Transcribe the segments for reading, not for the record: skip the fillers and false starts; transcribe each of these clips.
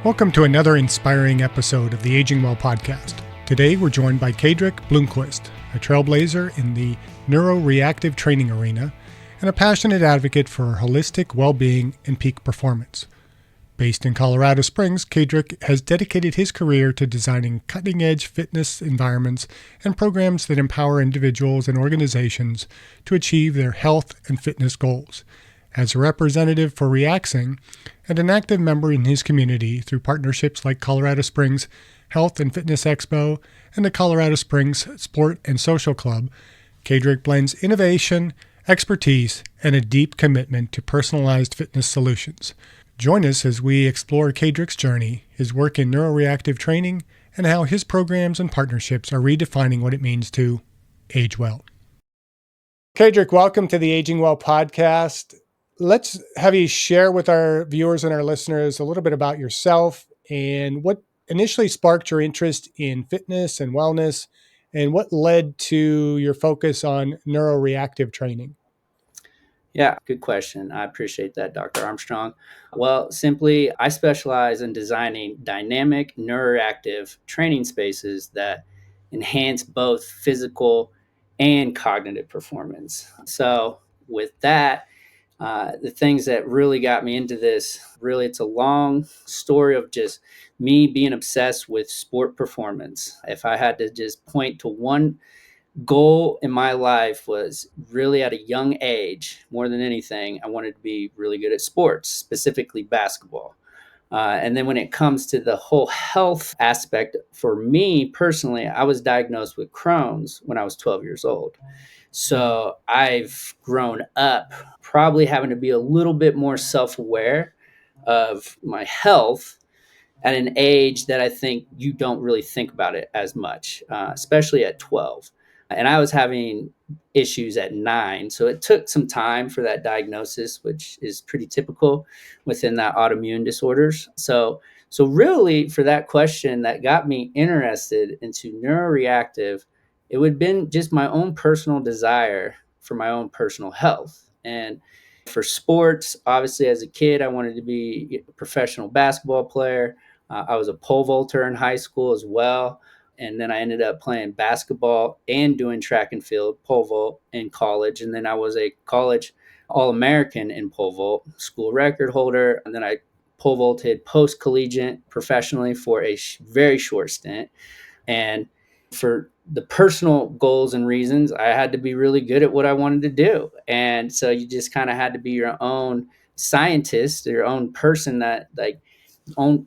Welcome to another inspiring episode of the Aging Well podcast. Today we're joined by Caydrick Bloomquist, a trailblazer in the Neuro-Reactive training arena and a passionate advocate for holistic well-being and peak performance. Based in Colorado Springs, Caydrick has dedicated his career to designing cutting-edge fitness environments and programs that empower individuals and organizations to achieve their health and fitness goals. As a representative for Reaxing and an active member in his community through partnerships like Colorado Springs Health and Fitness Expo and the Colorado Springs Sport and Social Club, Caydrick blends innovation, expertise, and a deep commitment to personalized fitness solutions. Join us as we explore Caydrick's journey, his work in neuroreactive training, and how his programs and partnerships are redefining what it means to age well. Caydrick, welcome to the Aging Well podcast. Let's have you share with our viewers and our listeners a little bit about yourself and what initially sparked your interest in fitness and wellness, and what led to your focus on neuroreactive training. Yeah, good question. I appreciate that, Dr. Armstrong. Well, simply, I specialize in designing dynamic neuroreactive training spaces that enhance both physical and cognitive performance. So, with that, the things that really got me into this, really, it's a long story of just me being obsessed with sport performance. If I had to just point to one goal in my life, was really at a young age, more than anything, I wanted to be really good at sports, specifically basketball. And then when it comes to the whole health aspect, for me personally, I was diagnosed with Crohn's when I was 12 years old. So I've grown up probably having to be a little bit more self-aware of my health at an age that I think you don't really think about it as much, especially at 12. And I was having issues at 9. So it took some time for that diagnosis, which is pretty typical within that autoimmune disorders. So really for that question that got me interested into neuroreactive, it would have been just my own personal desire for my own personal health. And for sports, obviously as a kid, I wanted to be a professional basketball player. I was a pole vaulter in high school as well. And then I ended up playing basketball and doing track and field, pole vault in college. And then I was a college All-American in pole vault, school record holder. And then I pole vaulted post-collegiate professionally for a very short stint. And for the personal goals and reasons, I had to be really good at what I wanted to do. And so you just kind of had to be your own scientist, your own person that own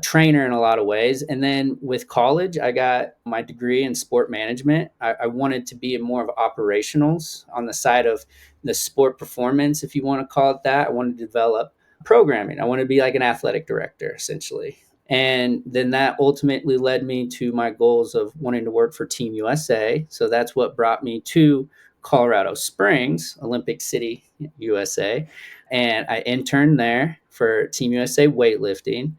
trainer in a lot of ways. And then with college, I got my degree in sport management. I wanted to be more of operationals on the side of the sport performance, if you want to call it that. I wanted to develop programming. I wanted to be like an athletic director, essentially. And then that ultimately led me to my goals of wanting to work for Team USA. So that's what brought me to Colorado Springs, Olympic City, USA. And I interned there for Team USA weightlifting.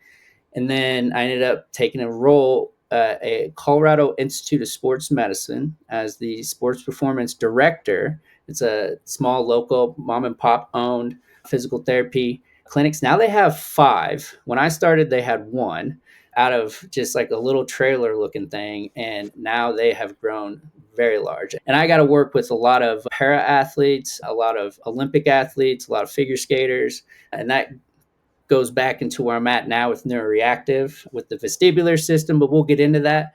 And then I ended up taking a role at a Colorado Institute of Sports Medicine as the sports performance director. It's a small local mom and pop owned physical therapy clinics. Now they have 5. When I started, they had 1 out of just like a little trailer looking thing. And now they have grown very large. And I got to work with a lot of para athletes, a lot of Olympic athletes, a lot of figure skaters. And that goes back into where I'm at now with Neuro-Reactive, with the vestibular system, but we'll get into that.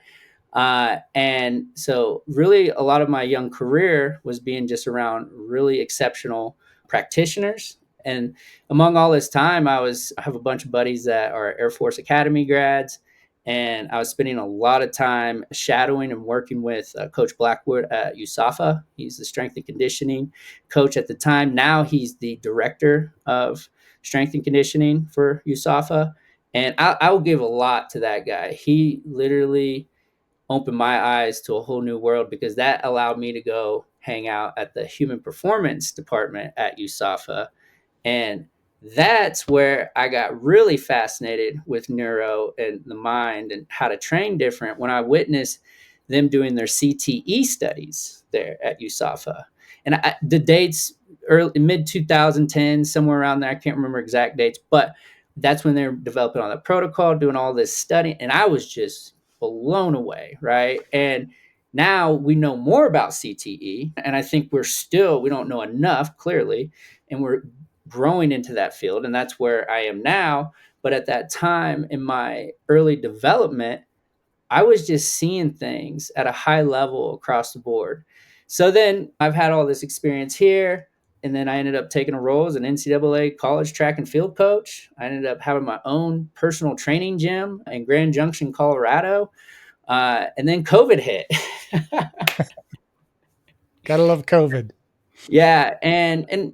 And so really a lot of my young career was being just around really exceptional practitioners. And among all this time, I have a bunch of buddies that are Air Force Academy grads, and I was spending a lot of time shadowing and working with Coach Blackwood at USAFA. He's the strength and conditioning coach at the time. Now he's the director of strength and conditioning for USAFA. And I will give a lot to that guy. He literally opened my eyes to a whole new world, because that allowed me to go hang out at the human performance department at USAFA. And that's where I got really fascinated with neuro and the mind and how to train different when I witnessed them doing their CTE studies there at USAFA. And the dates, early mid 2010, somewhere around there, I can't remember exact dates, but that's when they're developing all the protocol, doing all this study. And I was just blown away. Right. And now we know more about CTE. And I think we don't know enough clearly. And we're growing into that field. And that's where I am now. But at that time in my early development, I was just seeing things at a high level across the board. So then I've had all this experience here. And then I ended up taking a role as an NCAA college track and field coach. I ended up having my own personal training gym in Grand Junction, Colorado. And then COVID hit. Gotta love COVID. Yeah, and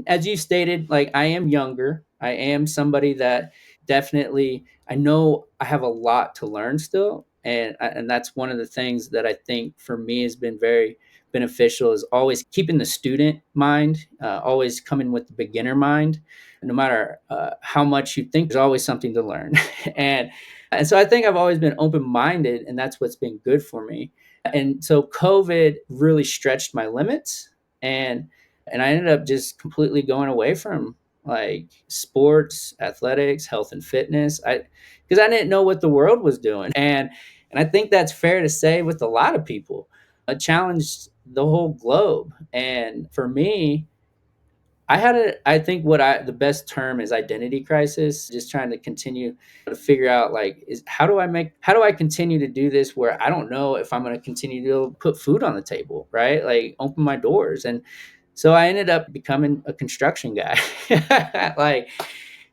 as you stated, like I am younger. I am somebody that definitely I know I have a lot to learn still, and that's one of the things that I think for me has been very beneficial is always keeping the student mind, always coming with the beginner mind. No matter how much you think, there's always something to learn, and and so I think I've always been open minded, and that's what's been good for me. And so COVID really stretched my limits, and I ended up just completely going away from like sports, athletics, health and fitness. I Because I didn't know what the world was doing. And I think that's fair to say with a lot of people. It challenged the whole globe. And for me, I think the best term is identity crisis, just trying to continue to figure out like, how do I continue to do this where I don't know if I'm going to continue to put food on the table, right? Like open my doors. And so I ended up becoming a construction guy. like,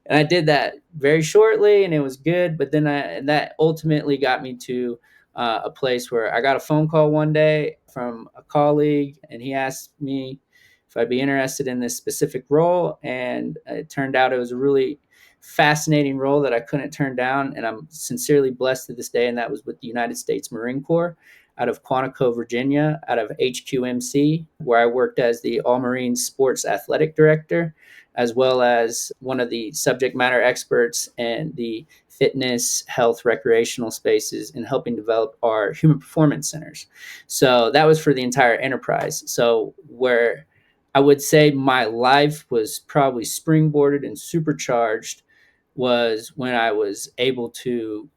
and I did that very shortly, and it was good. But then and that ultimately got me to a place where I got a phone call one day from a colleague, and he asked me if I'd be interested in this specific role. And it turned out it was a really fascinating role that I couldn't turn down. And I'm sincerely blessed to this day. And that was with the United States Marine Corps out of Quantico, Virginia, out of HQMC, where I worked as the All Marine Sports Athletic Director, as well as one of the subject matter experts in the fitness, health, recreational spaces and helping develop our human performance centers. So that was for the entire enterprise. So where I would say my life was probably springboarded and supercharged was when I was able to,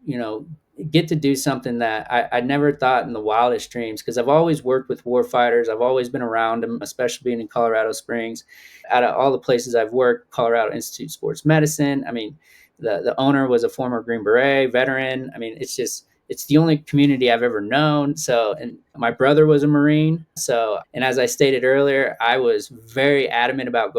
you know, get to do something that I never thought in the wildest dreams, because I've always worked with warfighters. I've always been around them, especially being in Colorado Springs. Out of all the places I've worked, Colorado Institute of Sports Medicine, I mean, the owner was a former Green Beret veteran. I mean, it's the only community I've ever known. So, and my brother was a Marine. So, and as I stated earlier, I was very adamant about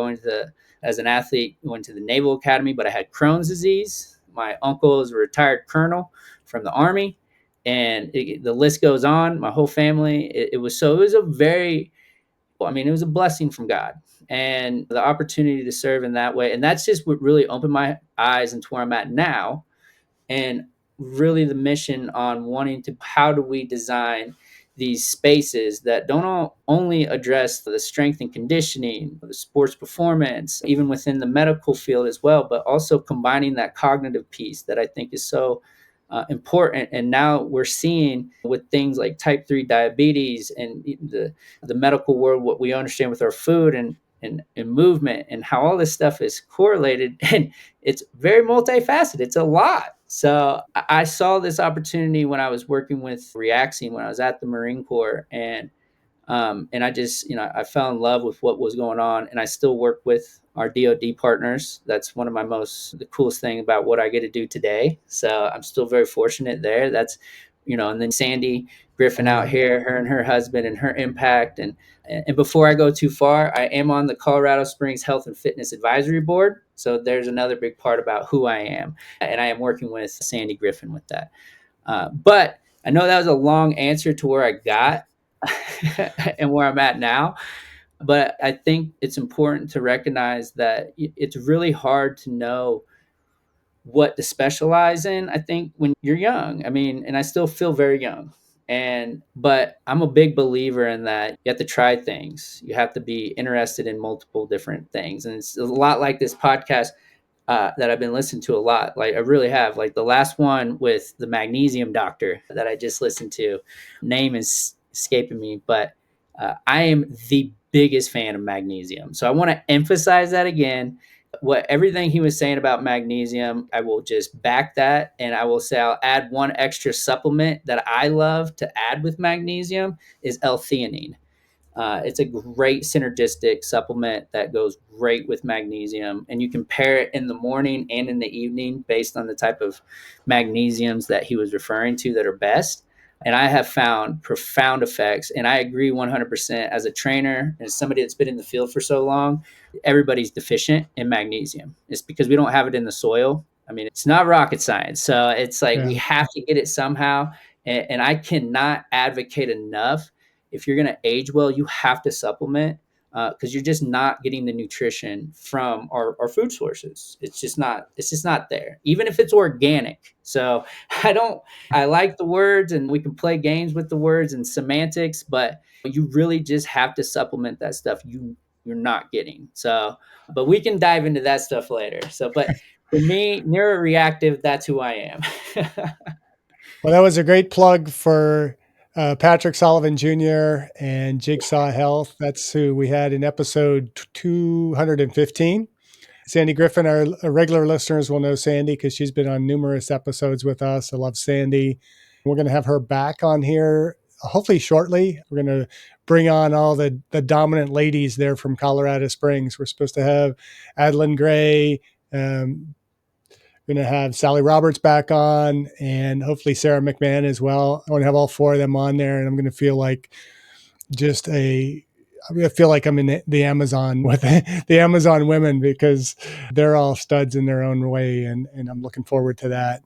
as an athlete, going to the Naval Academy, but I had Crohn's disease. My uncle is a retired colonel from the Army, and the list goes on. My whole family, it was a very, well, I mean, it was a blessing from God, and the opportunity to serve in that way. And that's just what really opened my eyes into where I'm at now. And really the mission on wanting to, how do we design these spaces that don't only address the strength and conditioning, the sports performance, even within the medical field as well, but also combining that cognitive piece that I think is so important. And now we're seeing with things like type 3 diabetes and the medical world, what we understand with our food and movement, and how all this stuff is correlated, and it's very multifaceted. It's a lot. So I saw this opportunity when I was working with Reaxing when I was at the Marine Corps, and I just, I fell in love with what was going on, and I still work with our DoD partners. That's one of the coolest thing about what I get to do today. So I'm still very fortunate there. That's, and then Sandy Griffin out here, her and her husband and her impact. And before I go too far, I am on the Colorado Springs Health and Fitness Advisory Board. So there's another big part about who I am. And I am working with Sandy Griffin with that. But I know that was a long answer to where I got and where I'm at now. But I think it's important to recognize that it's really hard to know what to specialize in, I think, when you're young. I mean, and I still feel very young. But I'm a big believer in that you have to try things. You have to be interested in multiple different things. And it's a lot like this podcast that I've been listening to a lot. Like I really have. Like the last one with the magnesium doctor that I just listened to, name is escaping me, but I am the biggest fan of magnesium. So I want to emphasize that again. what everything he was saying about magnesium, I will just back that. And I will say I'll add one extra supplement that I love to add with magnesium is L-theanine. It's a great synergistic supplement that goes great with magnesium, and you can pair it in the morning and in the evening based on the type of magnesiums that he was referring to that are best. And I have found profound effects. And I agree 100% as a trainer and as somebody that's been in the field for so long, everybody's deficient in magnesium. It's because we don't have it in the soil. I mean, it's not rocket science. So it's like Yeah. we have to get it somehow. And I cannot advocate enough, if you're going to age well, you have to supplement, because you're just not getting the nutrition from our food sources. It's just not there, even if it's organic. So I like the words, and we can play games with the words and semantics, but you really just have to supplement that stuff you're not getting. So, but we can dive into that stuff later. So, but for me, Neuro-Reactive, that's who I am. Well, that was a great plug for Patrick Sullivan Jr. and Jigsaw Health. That's who we had in episode 215. Sandy Griffin, our regular listeners will know Sandy because she's been on numerous episodes with us. I love Sandy. We're going to have her back on here hopefully shortly. We're going to bring on all the dominant ladies there from Colorado Springs. We're supposed to have Adeline Gray, going to have Sally Roberts back on, and hopefully Sarah McMahon as well. I want to have all four of them on there, and I'm going to feel like I'm going to feel like I'm in the Amazon with the Amazon women, because they're all studs in their own way, and I'm looking forward to that.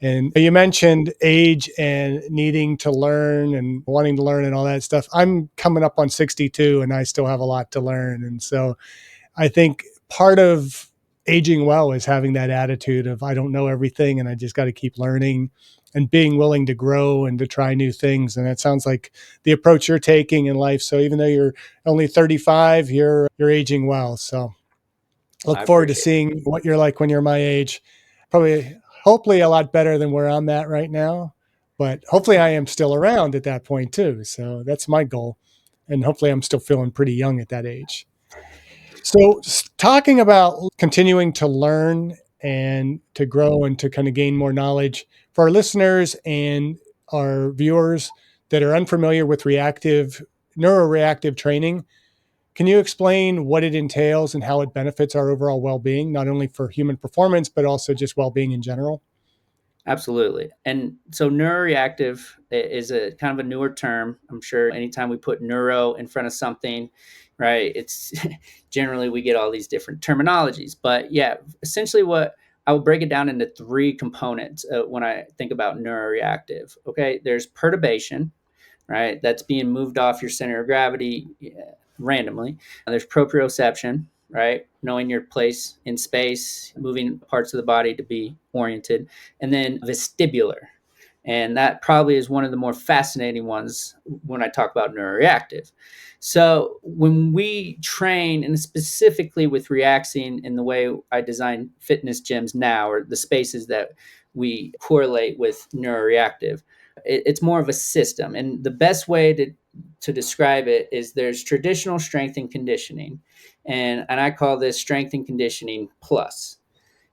And you mentioned age and needing to learn and wanting to learn and all that stuff. I'm coming up on 62 and I still have a lot to learn. And so I think part of aging well is having that attitude of I don't know everything and I just got to keep learning and being willing to grow and to try new things. And that sounds like the approach you're taking in life. So even though you're only 35, you're aging well. So I look forward to appreciate it. seeing what you're like when you're my age. Probably, hopefully, a lot better than where I'm at right now. But hopefully, I am still around at that point too. So that's my goal. And hopefully, I'm still feeling pretty young at that age. So, talking about continuing to learn and to grow and to kind of gain more knowledge for our listeners and our viewers that are unfamiliar with neuroreactive training, can you explain what it entails and how it benefits our overall well-being, not only for human performance, but also just well-being in general? Absolutely. And so neuroreactive is a kind of a newer term. I'm sure anytime we put neuro in front of something, right, it's generally we get all these different terminologies. But yeah, essentially what I will break it down into three components when I think about neuroreactive. Okay, there's perturbation, right? That's being moved off your center of gravity randomly. There's proprioception, right? Knowing your place in space, moving parts of the body to be oriented. And then vestibular. And that probably is one of the more fascinating ones when I talk about neuroreactive. So when we train, and specifically with Reaxing in the way I design fitness gyms now, or the spaces that we correlate with neuroreactive, it's more of a system. And the best way to describe it is there's traditional strength and conditioning. And I call this strength and conditioning plus.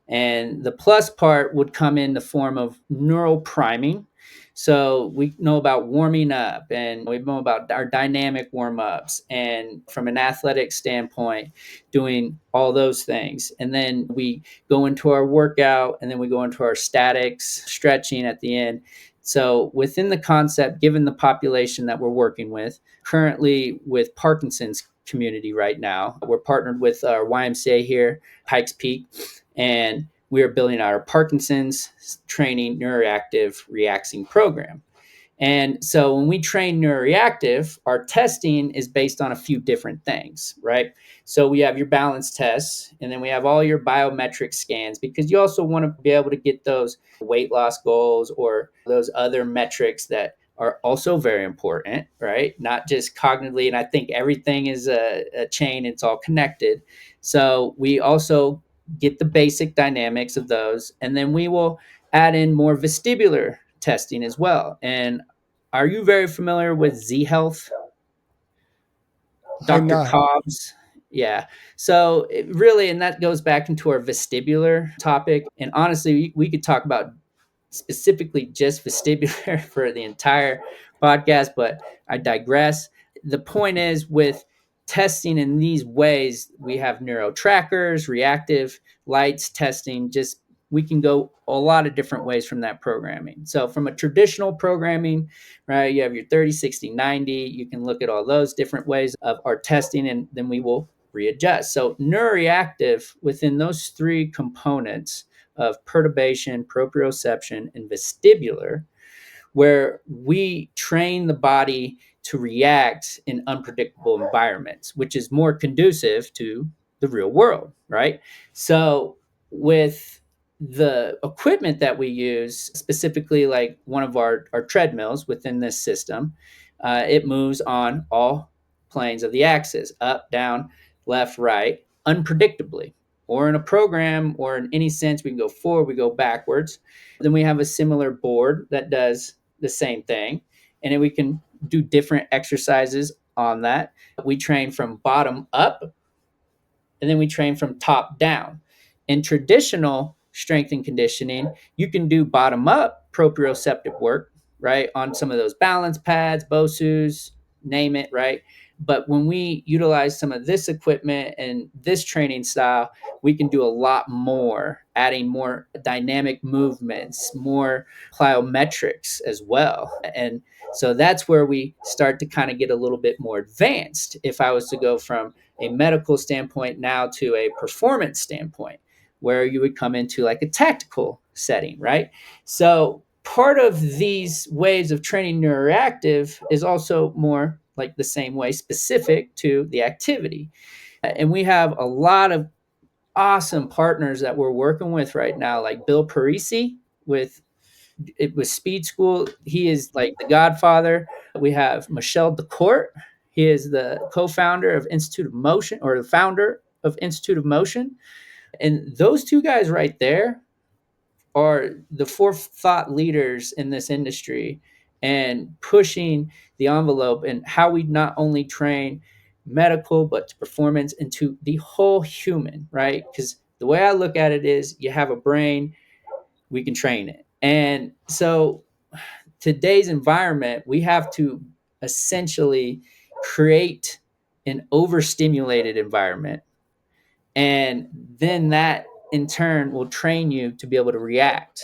And the plus part would come in the form of neural priming. So we know about warming up, and we know about our dynamic warm ups, and from an athletic standpoint, doing all those things. And then we go into our workout, and then we go into our statics, stretching at the end. So within the concept, given the population that we're working with, currently with Parkinson's community right now, we're partnered with our YMCA here, Pikes Peak, and we are building out our Parkinson's training neuroreactive reaxing program. And so when we train neuroreactive, our testing is based on a few different things, right? So we have your balance tests, and then we have all your biometric scans, because you also want to be able to get those weight loss goals or those other metrics that are also very important, right? Not just cognitively. And I think everything is a chain, it's all connected. So we also get the basic dynamics of those, and then we will add in more vestibular testing as well. And are you very familiar with Z Health, I'm Dr. not. Cobb's? Yeah. So really, and that goes back into our vestibular topic. And honestly, we could talk about specifically just vestibular for the entire podcast, but I digress. The point is, with testing in these ways, we have neuro trackers, reactive lights testing, just we can go a lot of different ways from that programming. So from a traditional programming, right, you have your 30, 60, 90. You can look at all those different ways of our testing, and then we will readjust. So neuroreactive, within those three components of perturbation, proprioception, and vestibular, where we train the body to react in unpredictable environments, which is more conducive to the real world, right? So, with the equipment that we use, specifically like one of our treadmills within this system, it moves on all planes of the axis, up, down, left, right, unpredictably. Or in a program, or in any sense, we can go forward, we go backwards. Then we have a similar board that does the same thing. And then we can do different exercises on that. We train from bottom up, and then we train from top down. In traditional strength and conditioning, you can do bottom up proprioceptive work, right? On some of those balance pads, BOSUs, name it, right? But when we utilize some of this equipment and this training style, we can do a lot more, adding more dynamic movements, more plyometrics as well. And so that's where we start to kind of get a little bit more advanced. If I was to go from a medical standpoint now to a performance standpoint, where you would come into like a tactical setting, right? So part of these ways of training neuroreactive is also more like the same way, specific to the activity. And we have a lot of awesome partners that we're working with right now, like Bill Parisi with it was Speed School. He is like the godfather. We have Michel Decourt. He is the co-founder of Institute of Motion, or the founder of Institute of Motion. And those two guys right there are the forethought leaders in this industry and pushing the envelope and how we not only train medical but to performance into the whole human, right? Because the way I look at it is you have a brain, we can train it. And so today's environment, we have to essentially create an overstimulated environment. And then that in turn will train you to be able to react.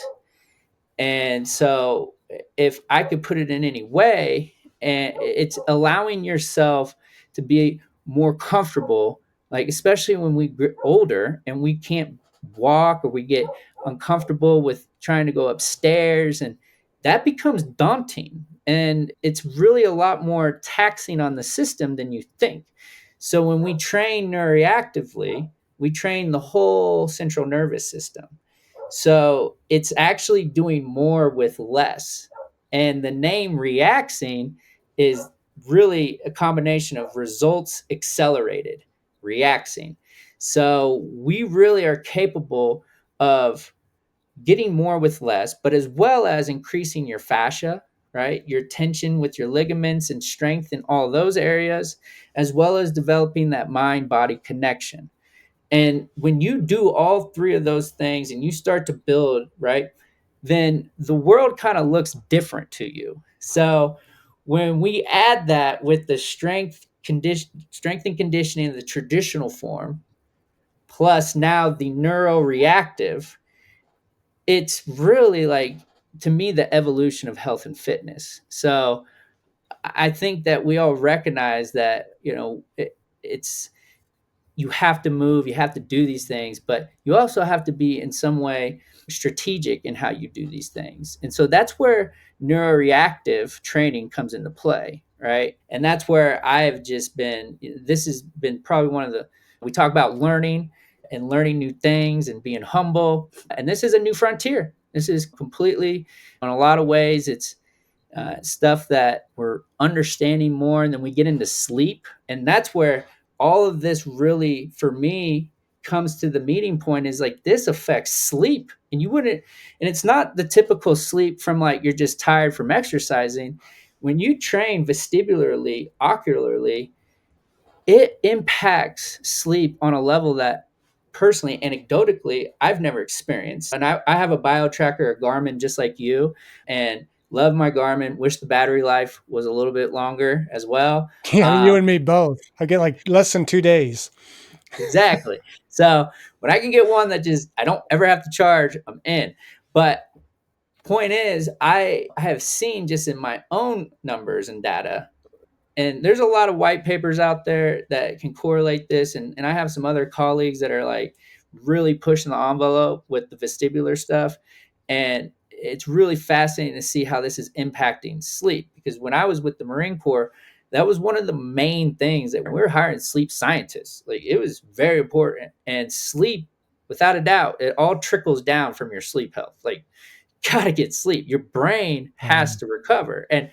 And so if I could put it in any way, and it's allowing yourself to be more comfortable, like especially when we get older and we can't walk, or we get uncomfortable with trying to go upstairs, and that becomes daunting, and it's really a lot more taxing on the system than you think. So when we train neuroreactively, we train the whole central nervous system. So it's actually doing more with less. And the name Reaxing is really a combination of results accelerated, Reaxing. So we really are capable of getting more with less, but as well as increasing your fascia, right? Your tension with your ligaments and strength in all those areas, as well as developing that mind body connection. And when you do all three of those things and you start to build, right, then the world kind of looks different to you. So when we add that with the strength and conditioning in the traditional form, plus now the neuroreactive, it's really like, to me, the evolution of health and fitness. So I think that we all recognize that, it's, you have to move, you have to do these things, but you also have to be in some way strategic in how you do these things. And so that's where neuroreactive training comes into play, right? And that's where I've just been, this has been probably one of the, we talk about learning and learning new things and being humble. And this is a new frontier. This is completely, in a lot of ways, it's stuff that we're understanding more. And then we get into sleep. And that's where all of this really, for me, comes to the meeting point, is like, this affects sleep. And you wouldn't, and it's not the typical sleep from like you're just tired from exercising. When you train vestibularly, ocularly, it impacts sleep on a level that personally, anecdotally, I've never experienced. And I have a bio tracker, a Garmin, just like you, and love my Garmin. Wish the battery life was a little bit longer as well. Yeah, you and me both. I get like less than 2 days. Exactly. So when I can get one that just I don't ever have to charge, I'm in. But point is, I have seen just in my own numbers and data, and there's a lot of white papers out there that can correlate this. And I have some other colleagues that are like really pushing the envelope with the vestibular stuff. And it's really fascinating to see how this is impacting sleep. Because when I was with the Marine Corps, that was one of the main things that we were hiring sleep scientists. Like it was very important. And sleep, without a doubt, it all trickles down from your sleep health. Like, gotta get sleep. Your brain has to recover. And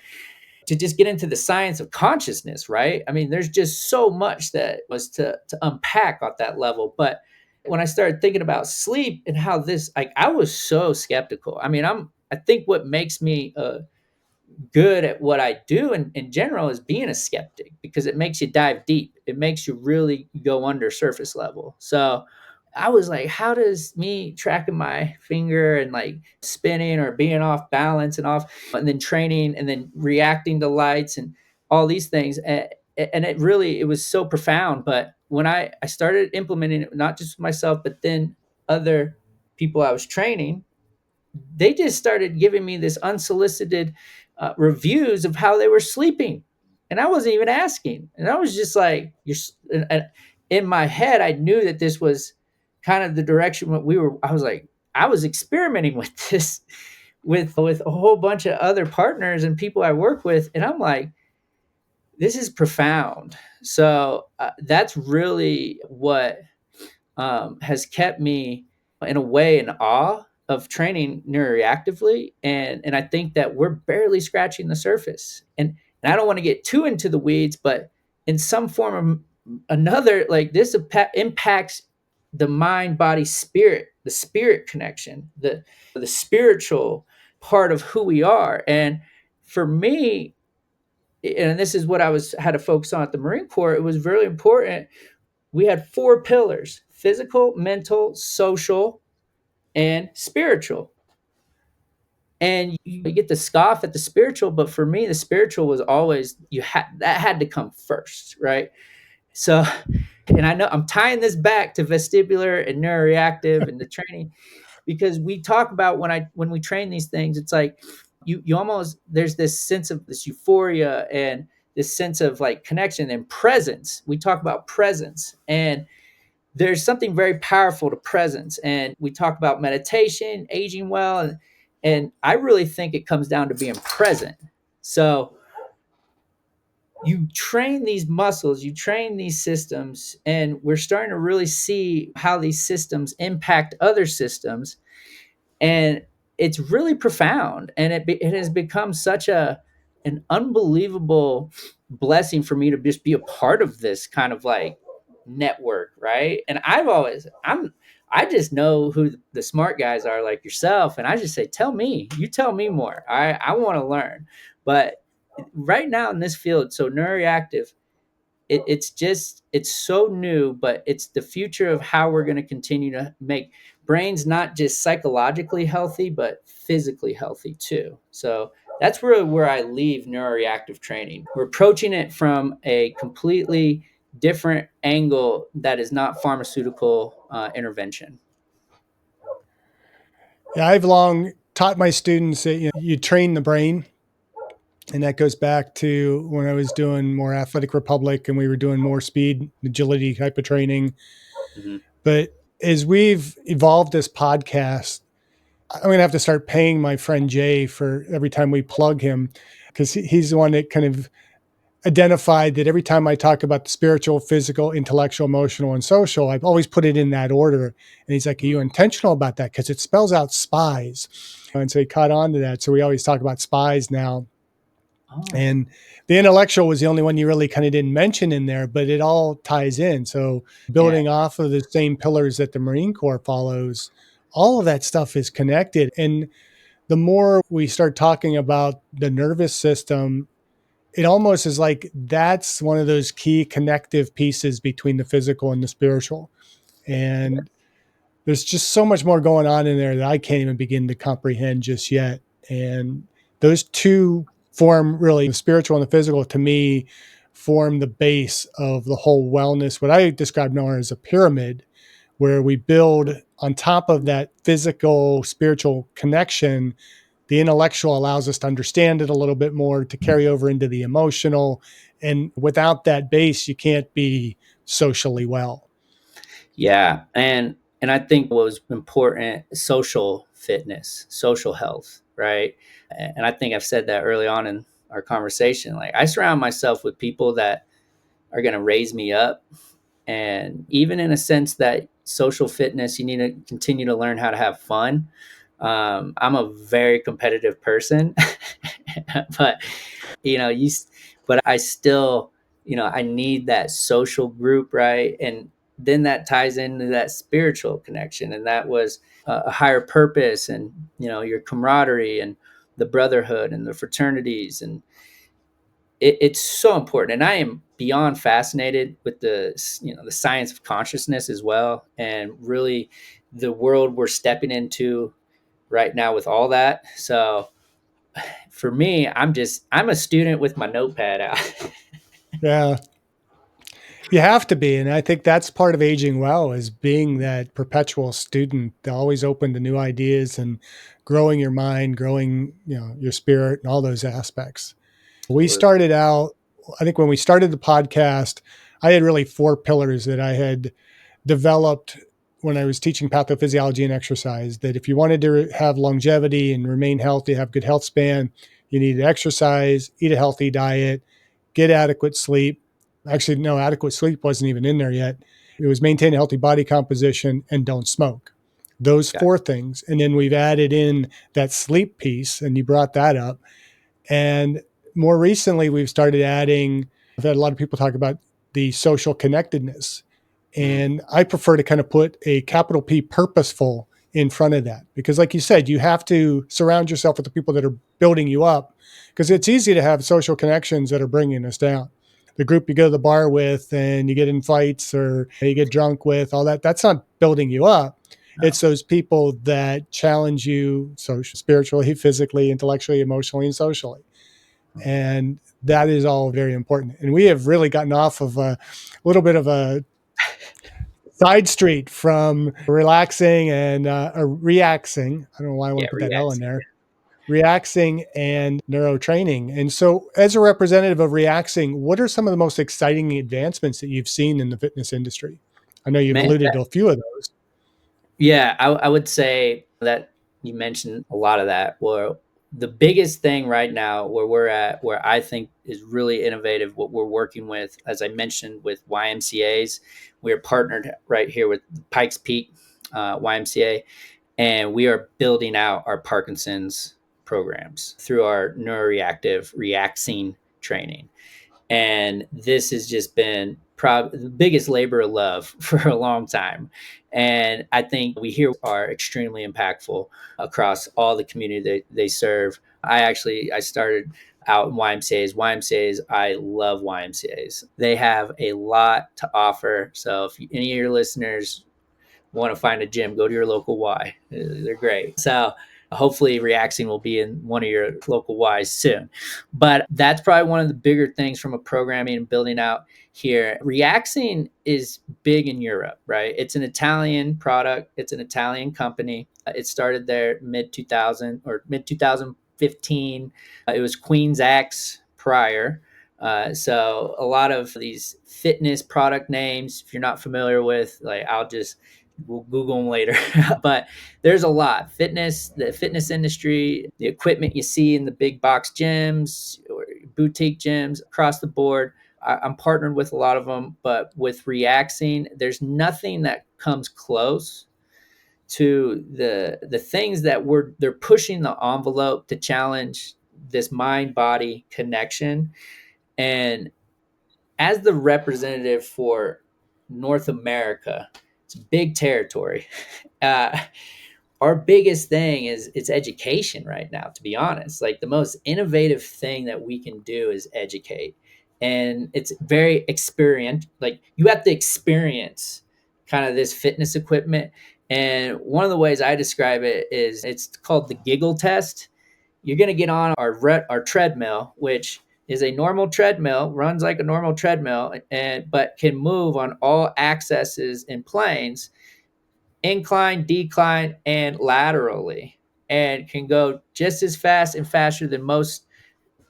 to just get into the science of consciousness, right? I mean, there's just so much that was to unpack at that level. But when I started thinking about sleep and how this, like, I was so skeptical. I mean, I think what makes me good at what I do in general is being a skeptic because it makes you dive deep. It makes you really go under surface level. So I was like, how does me tracking my finger and like spinning or being off balance and off, and then training and then reacting to lights and all these things. And it was so profound. But when I started implementing it, not just myself, but then other people I was training, they just started giving me this unsolicited reviews of how they were sleeping, and I wasn't even asking. And I was just like, "You're." In my head, I knew that this was kind of the direction what we were. I was like, I was experimenting with this with a whole bunch of other partners and people I work with, and I'm like, this is profound. So that's really what has kept me in a way in awe of training neuroreactively. And I think that we're barely scratching the surface. And I don't want to get too into the weeds, but in some form or another, like this impacts the mind, body, spirit, the spirit connection, the spiritual part of who we are. And for me, and this is what I was had to focus on at the Marine Corps, it was very important. We had 4 pillars: physical, mental, social, and spiritual. And you get to scoff at the spiritual, but for me, the spiritual was always that had to come first, right? So, and I know I'm tying this back to vestibular and neuroreactive and the training because we talk about when we train these things, it's like you almost there's this sense of this euphoria and this sense of like connection and presence. We talk about presence, and there's something very powerful to presence. And we talk about meditation, aging well, and I really think it comes down to being present. So you train these muscles, you train these systems, and we're starting to really see how these systems impact other systems. And it's really profound. And it has become such an unbelievable blessing for me to just be a part of this kind of like network, right? And I just know who the smart guys are like yourself, and I just say, you tell me more. I want to learn. But right now in this field, so neuroreactive, it's so new, but it's the future of how we're going to continue to make brains not just psychologically healthy, but physically healthy too. So that's really where I leave neuroreactive training. We're approaching it from a completely different angle that is not pharmaceutical intervention. Yeah, I've long taught my students that you train the brain. And that goes back to when I was doing more Athletic Republic and we were doing more speed, agility type of training. Mm-hmm. But as we've evolved this podcast, I'm going to have to start paying my friend Jay for every time we plug him, because he's the one that kind of identified that every time I talk about the spiritual, physical, intellectual, emotional, and social, I've always put it in that order. And he's like, are you intentional about that? Because it spells out spies. And so he caught on to that. So we always talk about spies now. Oh, And the intellectual was the only one you really kind of didn't mention in there, but it all ties in. So yeah, building off of the same pillars that the Marine Corps follows, all of that stuff is connected. And the more we start talking about the nervous system it almost is like that's one of those key connective pieces between the physical and the spiritual. And there's just so much more going on in there that I can't even begin to comprehend just yet. And those two form really, the spiritual and the physical, to me, form the base of the whole wellness, what I describe now as a pyramid, where we build on top of that physical, spiritual connection. The intellectual allows us to understand it a little bit more, to carry over into the emotional. And without that base, you can't be socially well. Yeah. And I think what was important, social fitness, social health, right? And I think I've said that early on in our conversation. Like, I surround myself with people that are going to raise me up. And even in a sense that social fitness, you need to continue to learn how to have fun. I'm a very competitive person, but you know, but I still, I need that social group, right? And then that ties into that spiritual connection, and that was a higher purpose, and your camaraderie and the brotherhood and the fraternities, and it's so important. And I am beyond fascinated with the science of consciousness as well, and really the world we're stepping into right now with all that. So for me, I'm a student with my notepad out. Yeah. You have to be. And I think that's part of aging well, is being that perpetual student, always open to new ideas and growing your mind, growing, your spirit and all those aspects. We started out, I think when we started the podcast, I had really four pillars that I had developed when I was teaching pathophysiology and exercise, that if you wanted to have longevity and remain healthy, have good health span, you needed to exercise, eat a healthy diet, get adequate sleep. Actually, no, adequate sleep wasn't even in there yet. It was maintain a healthy body composition and don't smoke. Those Got four things. And then we've added in that sleep piece, and you brought that up. And more recently, we've started adding, I've had a lot of people talk about the social connectedness. it. And I prefer to kind of put a capital P, purposeful, in front of that. Because like you said, you have to surround yourself with the people that are building you up, because it's easy to have social connections that are bringing us down. The group you go to the bar with and you get in fights or you get drunk with, all that, that's not building you up. No. It's those people that challenge you socially, spiritually, physically, intellectually, emotionally, and socially. And that is all very important. And we have really gotten off of a little bit of a side street from relaxing and reaxing. I don't know why I want Yeah, to put that L in Reax. there. Reaxing and neurotraining. And so, as a representative of Reaxing, what are some of the most exciting advancements that you've seen in the fitness industry? I know you've Man, alluded to a few of those. yeah, I would say that you mentioned a lot of that. Where the biggest thing right now, where we're at, where I think is really innovative, what we're working with, as I mentioned, with YMCA's, we're partnered right here with Pikes Peak YMCA, and we are building out our Parkinson's programs through our Neuro-Reactive Reaxing training. And this has just been the biggest labor of love for a long time. And I think we here are extremely impactful across all the community they serve. I started out in YMCA's. YMCA's, I love YMCA's. They have a lot to offer. So if any of your listeners want to find a gym, go to your local Y. They're great. So hopefully Reaxing will be in one of your local Ys soon. But that's probably one of the bigger things from a programming and building out here. Reaxing is big in Europe, right? It's an Italian product. It's an Italian company. It started there mid 2000 or mid 2015. It was Queen's Axe prior. So a lot of these fitness product names, if you're not familiar with, like, we'll Google them later. But there's a lot. The fitness industry, the equipment you see in the big box gyms or boutique gyms across the board. I'm partnered with a lot of them, but with Reaxing, there's nothing that comes close to the things that they're pushing the envelope to challenge this mind body connection. And as the representative for North America, it's a big territory. Uh, our biggest thing is it's education right now, to be honest. Like the most innovative thing that we can do is educate. And it's very experiential. Like you have to experience kind of this fitness equipment. And one of the ways I describe it is it's called the giggle test. You're going to get on our treadmill, which is a normal treadmill, runs like a normal treadmill, and but can move on all axes and planes, incline, decline, and laterally, and can go just as fast and faster than most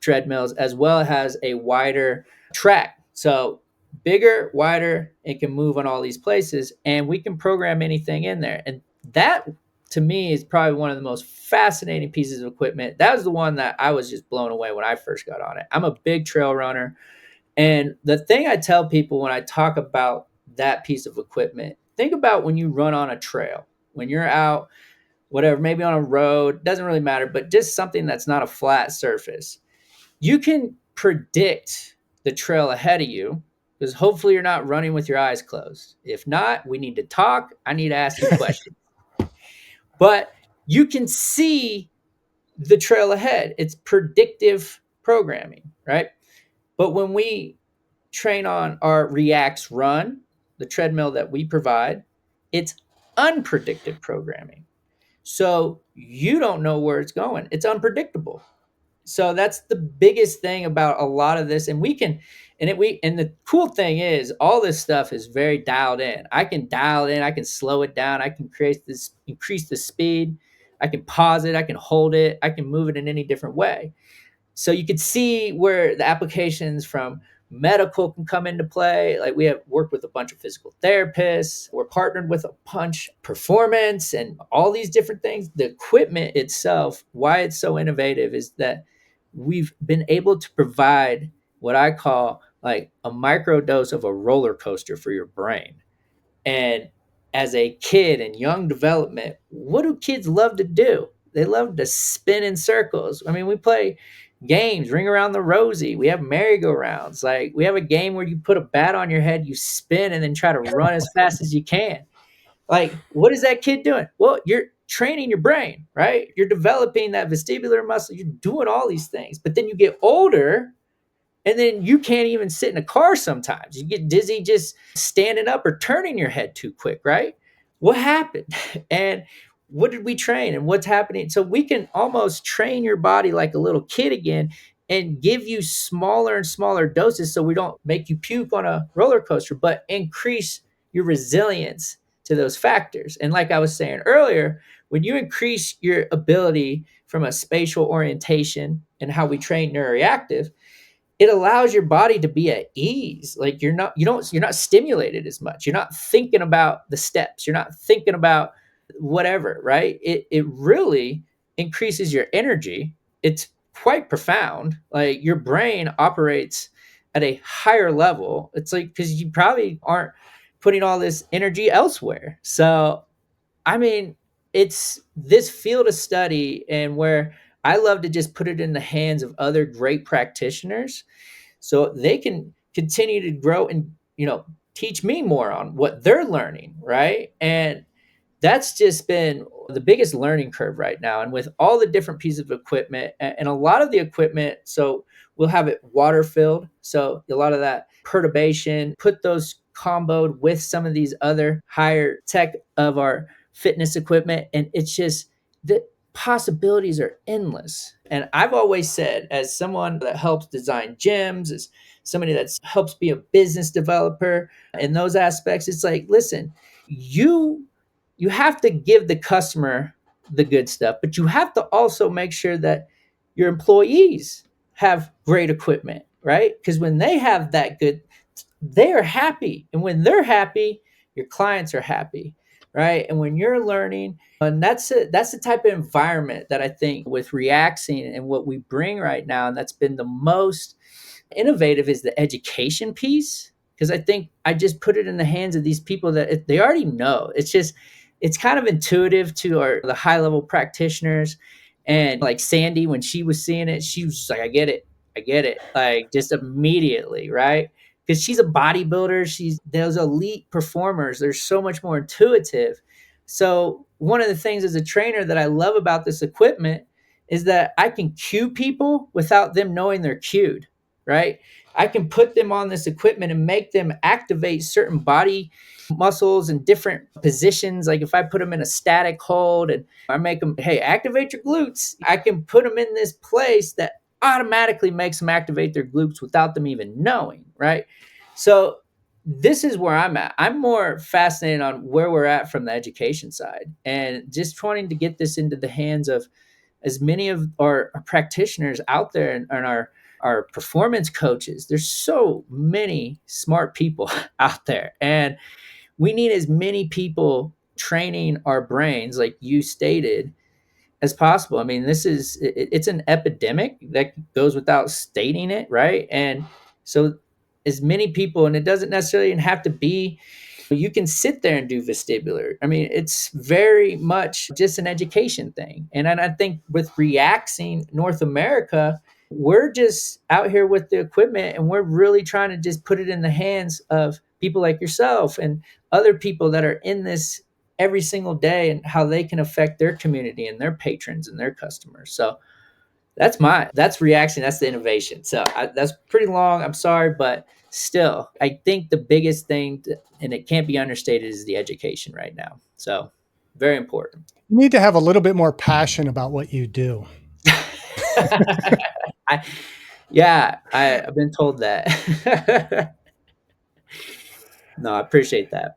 treadmills, as well as a wider track. So bigger, wider, it can move on all these places, and we can program anything in there. And that, to me, is probably one of the most fascinating pieces of equipment. That was the one that I was just blown away when I first got on it. I'm a big trail runner. And the thing I tell people when I talk about that piece of equipment, think about when you run on a trail, when you're out, whatever, maybe on a road, doesn't really matter, but just something that's not a flat surface. You can predict the trail ahead of you because hopefully you're not running with your eyes closed. If not, we need to talk. I need to ask you questions. But you can see the trail ahead. It's predictive programming, right? But when we train on our Reax run, the treadmill that we provide, it's unpredicted programming. So you don't know where it's going. It's unpredictable. So that's the biggest thing about a lot of this. And we can, and the cool thing is all this stuff is very dialed in. I can dial in, I can slow it down, I can increase the speed, I can pause it, I can hold it, I can move it in any different way. So you can see where the applications from medical can come into play. Like we have worked with a bunch of physical therapists. We're partnered with a bunch performance and all these different things. The equipment itself, why it's so innovative is that we've been able to provide what I call like a micro dose of a roller coaster for your brain. And as a kid in young development, what do kids love to do? They love to spin in circles. I mean, we play games, Ring Around the Rosie. We have merry-go-rounds. Like we have a game where you put a bat on your head, you spin, and then try to run as fast as you can. Like, what is that kid doing? Well, you're training your brain, right? You're developing that vestibular muscle. You're doing all these things. But then you get older and then you can't even sit in a car sometimes. You get dizzy just standing up or turning your head too quick, right? What happened? And what did we train and what's happening? So we can almost train your body like a little kid again and give you smaller and smaller doses so we don't make you puke on a roller coaster, but increase your resilience to those factors. And like I was saying earlier, when you increase your ability from a spatial orientation and how we train neuroreactive, it allows your body to be at ease. Like you're not stimulated as much. You're not thinking about the steps. You're not thinking about whatever, right? It really increases your energy. It's quite profound. Like your brain operates at a higher level. It's like because you probably aren't putting all this energy elsewhere. So I mean, it's this field of study and where I love to just put it in the hands of other great practitioners so they can continue to grow and, teach me more on what they're learning, right? And that's just been the biggest learning curve right now. And with all the different pieces of equipment and a lot of the equipment, so we'll have it water filled. So a lot of that perturbation, put those comboed with some of these other higher tech of our fitness equipment. And it's just the possibilities are endless. And I've always said, as someone that helps design gyms, as somebody that helps be a business developer in those aspects, it's like, listen, you have to give the customer the good stuff, but you have to also make sure that your employees have great equipment, right? Because when they have that good, they are happy. And when they're happy, your clients are happy, right? And when you're learning, and that's it, that's the type of environment that I think with Reaxing and what we bring right now, and that's been the most innovative is the education piece. Because I think I just put it in the hands of these people that they already know. It's kind of intuitive to the high level practitioners. And like Sandy, when she was seeing it, she was just like, I get it, like just immediately, right? Because she's a bodybuilder. She's those elite performers. They're so much more intuitive. So one of the things as a trainer that I love about this equipment is that I can cue people without them knowing they're cued, right? I can put them on this equipment and make them activate certain body muscles in different positions. Like if I put them in a static hold and I make them, hey, activate your glutes, I can put them in this place that automatically makes them activate their glutes without them even knowing, right? So this is where I'm at. I'm more fascinated on where we're at from the education side and just trying to get this into the hands of as many of our practitioners out there and our performance coaches. There's so many smart people out there, and we need as many people training our brains, like you stated, as possible. I mean, it's an epidemic that goes without stating it, right? And so as many people, and it doesn't necessarily have to be, you can sit there and do vestibular. I mean, it's very much just an education thing. And I think with Reaxing North America, we're just out here with the equipment and we're really trying to just put it in the hands of people like yourself and other people that are in this every single day and how they can affect their community and their patrons and their customers. So that's Reaxing. That's the innovation. So that's pretty long. I'm sorry, but still, I think the biggest thing, and it can't be understated, is the education right now. So very important. You need to have a little bit more passion about what you do. I've been told that. No, I appreciate that.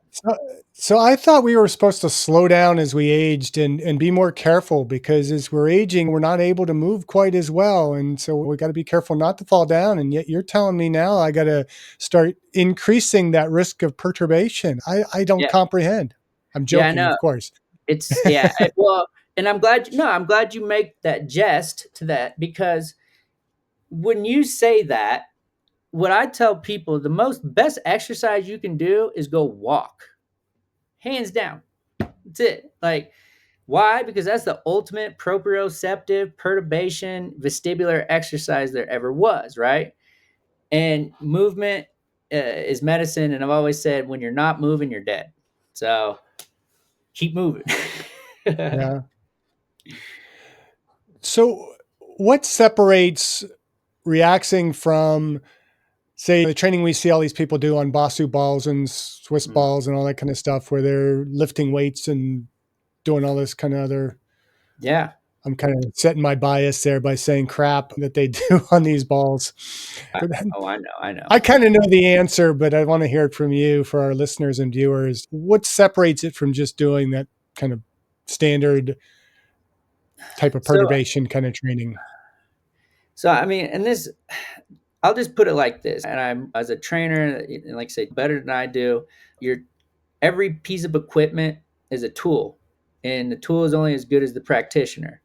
So I thought we were supposed to slow down as we aged and be more careful, because as we're aging, we're not able to move quite as well. And so we got to be careful not to fall down. And yet you're telling me now I got to start increasing that risk of perturbation. I don't Yeah. comprehend. I'm Yeah, I joking, know. of course. Well, and I'm glad you make that jest to that, because when you say that, what I tell people, the best exercise you can do is go walk. Hands down. That's it. Like, why? Because that's the ultimate proprioceptive perturbation vestibular exercise there ever was, right? And movement is medicine. And I've always said, when you're not moving, you're dead. So keep moving. Yeah. So what separates Reaxing from, say, the training we see all these people do on Basu balls and Swiss balls and all that kind of stuff, where they're lifting weights and doing all this kind of other, Yeah. I'm kind of setting my bias there by saying crap that they do on these balls. But I know. I kind of know the answer, but I want to hear it from you for our listeners and viewers. What separates it from just doing that kind of standard type of So, perturbation kind of training? I mean, and this, I'll just put it like this. And I'm, as a trainer, and like I say, better than I do, every piece of equipment is a tool, and the tool is only as good as the practitioner.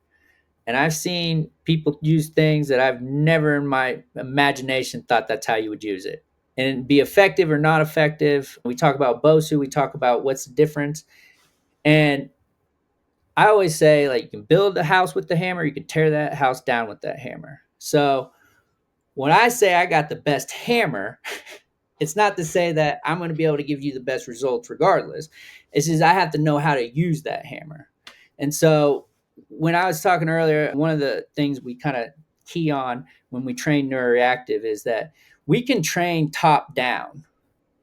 And I've seen people use things that I've never in my imagination thought that's how you would use it. And be effective or not effective. We talk about BOSU, we talk about what's the difference. And I always say, like, you can build a house with the hammer, you can tear that house down with that hammer. So when I say I got the best hammer, it's not to say that I'm going to be able to give you the best results regardless. It's just I have to know how to use that hammer. And so when I was talking earlier, one of the things we kind of key on when we train Neuro-Reactive is that we can train top down,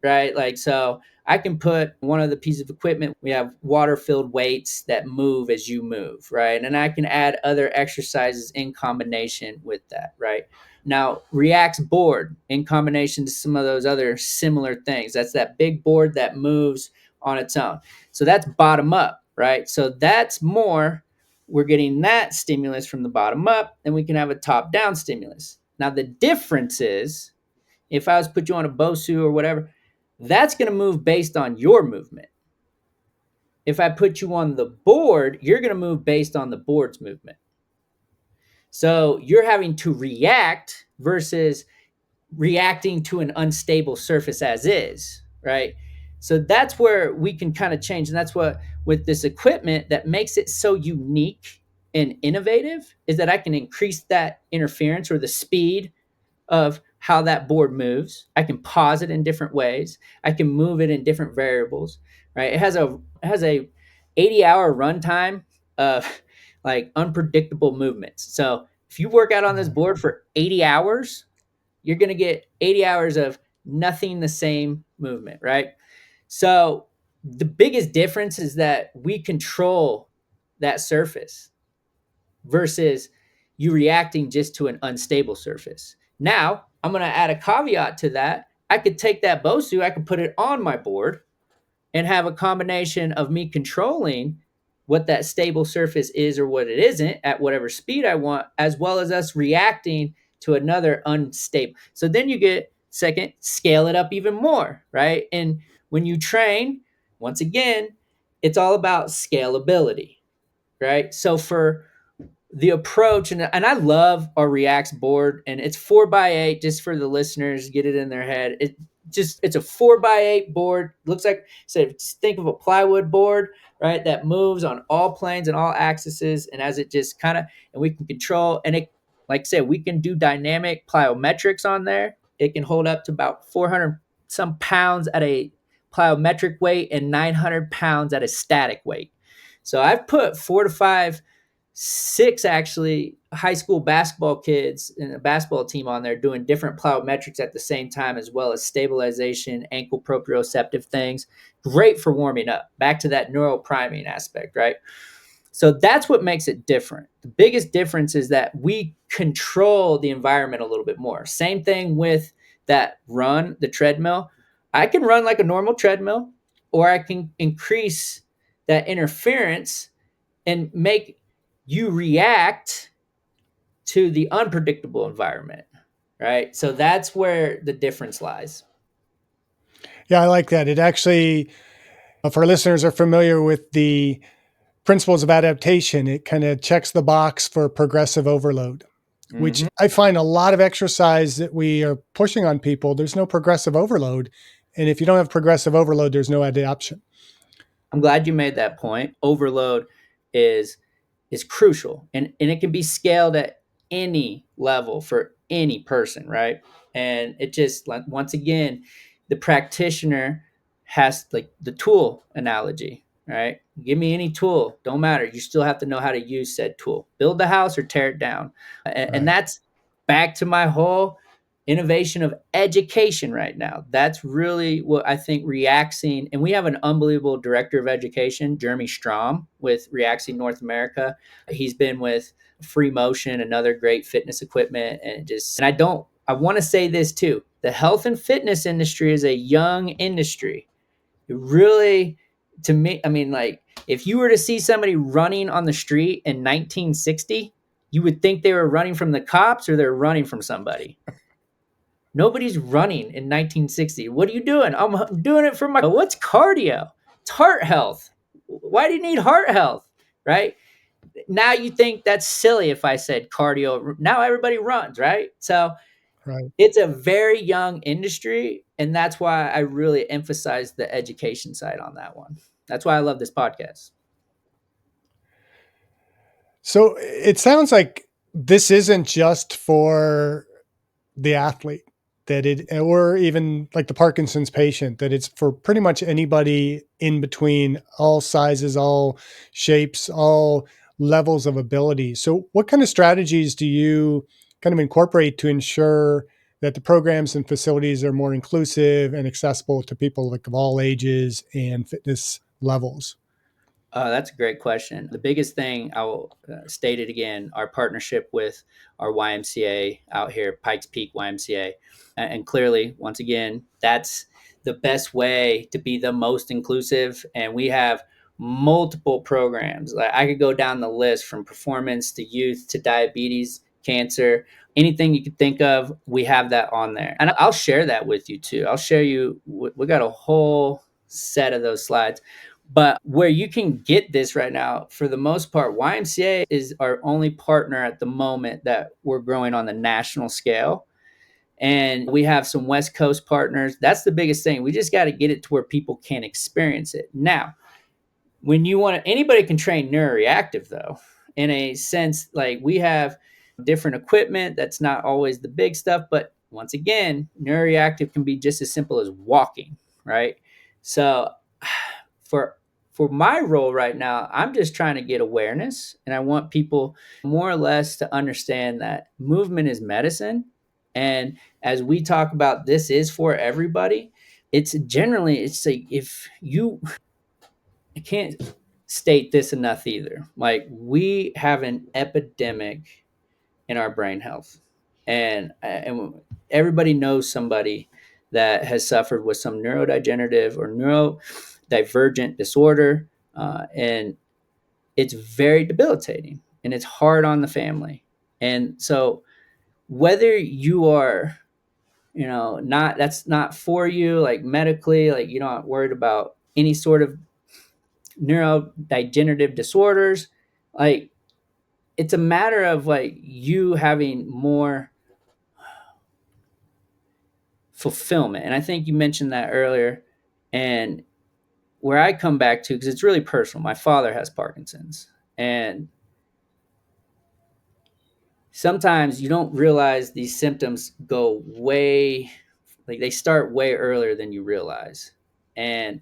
right? Like, so I can put one of the pieces of equipment, we have water filled weights that move as you move, right? And I can add other exercises in combination with that, right? Now, Reax board in combination to some of those other similar things. That's that big board that moves on its own. So that's bottom up, right? So that's more, we're getting that stimulus from the bottom up, and we can have a top down stimulus. Now, the difference is, if I was to put you on a BOSU or whatever, that's going to move based on your movement. If I put you on the board, you're going to move based on the board's movement. So you're having to react versus reacting to an unstable surface as is, right? So that's where we can kind of change. And that's what, with this equipment, that makes it so unique and innovative, is that I can increase that interference or the speed of how that board moves. I can pause it in different ways. I can move it in different variables, right? It has a 80-hour runtime of like unpredictable movements. So if you work out on this board for 80 hours, you're going to get 80 hours of nothing the same movement, right? So the biggest difference is that we control that surface versus you reacting just to an unstable surface. Now, I'm going to add a caveat to that. I could take that BOSU, I could put it on my board and have a combination of me controlling what that stable surface is or what it isn't at whatever speed I want, as well as us reacting to another unstable. So then you get second, scale it up even more, right? And when you train, once again, it's all about scalability, right? So for the approach, and I love our Reax board, and it's 4x8, just for the listeners, get it in their head. It's a 4x8 board. Looks like, so think of a plywood board, right? That moves on all planes and all axes. And as it just kind of, and we can control, and it, like I said, we can do dynamic plyometrics on there. It can hold up to about 400 some pounds at a plyometric weight and 900 pounds at a static weight. So I've put 4 to 5, 6 actually high school basketball kids and a basketball team on there doing different plyometrics at the same time, as well as stabilization, ankle proprioceptive things. Great for warming up. Back to that neural priming aspect, right? So that's what makes it different. The biggest difference is that we control the environment a little bit more. Same thing with that run, the treadmill. I can run like a normal treadmill, or I can increase that interference and make you react to the unpredictable environment, right? So that's where the difference lies. Yeah, I like that. It actually, if our listeners are familiar with the principles of adaptation, it kind of checks the box for progressive overload, which I find a lot of exercise that we are pushing on people, there's no progressive overload. And if you don't have progressive overload, there's no adaptation. I'm glad you made that point. Overload is crucial, and it can be scaled at any level for any person, right? And it just, like, once again, the practitioner has, like, the tool analogy, right? Give me any tool, don't matter, you still have to know how to use said tool. Build the house or tear it down. And that's back to my whole innovation of education right now. That's really what I think Reaxing, and we have an unbelievable director of education, Jeremy Strom, with Reaxing North America. He's been with Free Motion, another great fitness equipment, and I want to say this too. The health and fitness industry is a young industry. It really, to me, I mean, like, if you were to see somebody running on the street in 1960, you would think they were running from the cops or they're running from somebody. Nobody's running in 1960. What are you doing? I'm doing it for what's cardio? It's heart health. Why do you need heart health? Right? Now you think that's silly if I said cardio. Now everybody runs, right? So it's a very young industry. And that's why I really emphasize the education side on that one. That's why I love this podcast. So it sounds like this isn't just for the athlete, that it, or even like the Parkinson's patient, that it's for pretty much anybody in between, all sizes, all shapes, all levels of ability. So what kind of strategies do you kind of incorporate to ensure that the programs and facilities are more inclusive and accessible to people like of all ages and fitness levels? That's a great question. The biggest thing, I will state it again, our partnership with our YMCA out here, Pikes Peak YMCA. And clearly, once again, that's the best way to be the most inclusive. And we have multiple programs. Like, I could go down the list from performance to youth to diabetes, cancer, anything you could think of, we have that on there. And I'll share that with you too. I'll share you, we got a whole set of those slides. But where you can get this right now, for the most part, YMCA is our only partner at the moment that we're growing on the national scale. And we have some West Coast partners. That's the biggest thing. We just got to get it to where people can experience it. Now, when you want to, anybody can train Neuro-Reactive, though, in a sense. Like, we have different equipment that's not always the big stuff. But once again, Neuro-Reactive can be just as simple as walking, right? So for for my role right now, I'm just trying to get awareness, and I want people more or less to understand that movement is medicine. And as we talk about, this is for everybody. It's like, if you, I can't state this enough either. Like, we have an epidemic in our brain health, and everybody knows somebody that has suffered with some neurodegenerative or neurodivergent disorder, and it's very debilitating and it's hard on the family. And so, whether you are, not, that's not for you, like medically, like you're not worried about any sort of neurodegenerative disorders, like, it's a matter of like you having more fulfillment. And I think you mentioned that earlier. And where I come back to, because it's really personal, my father has Parkinson's. And sometimes you don't realize these symptoms go way, like they start way earlier than you realize. And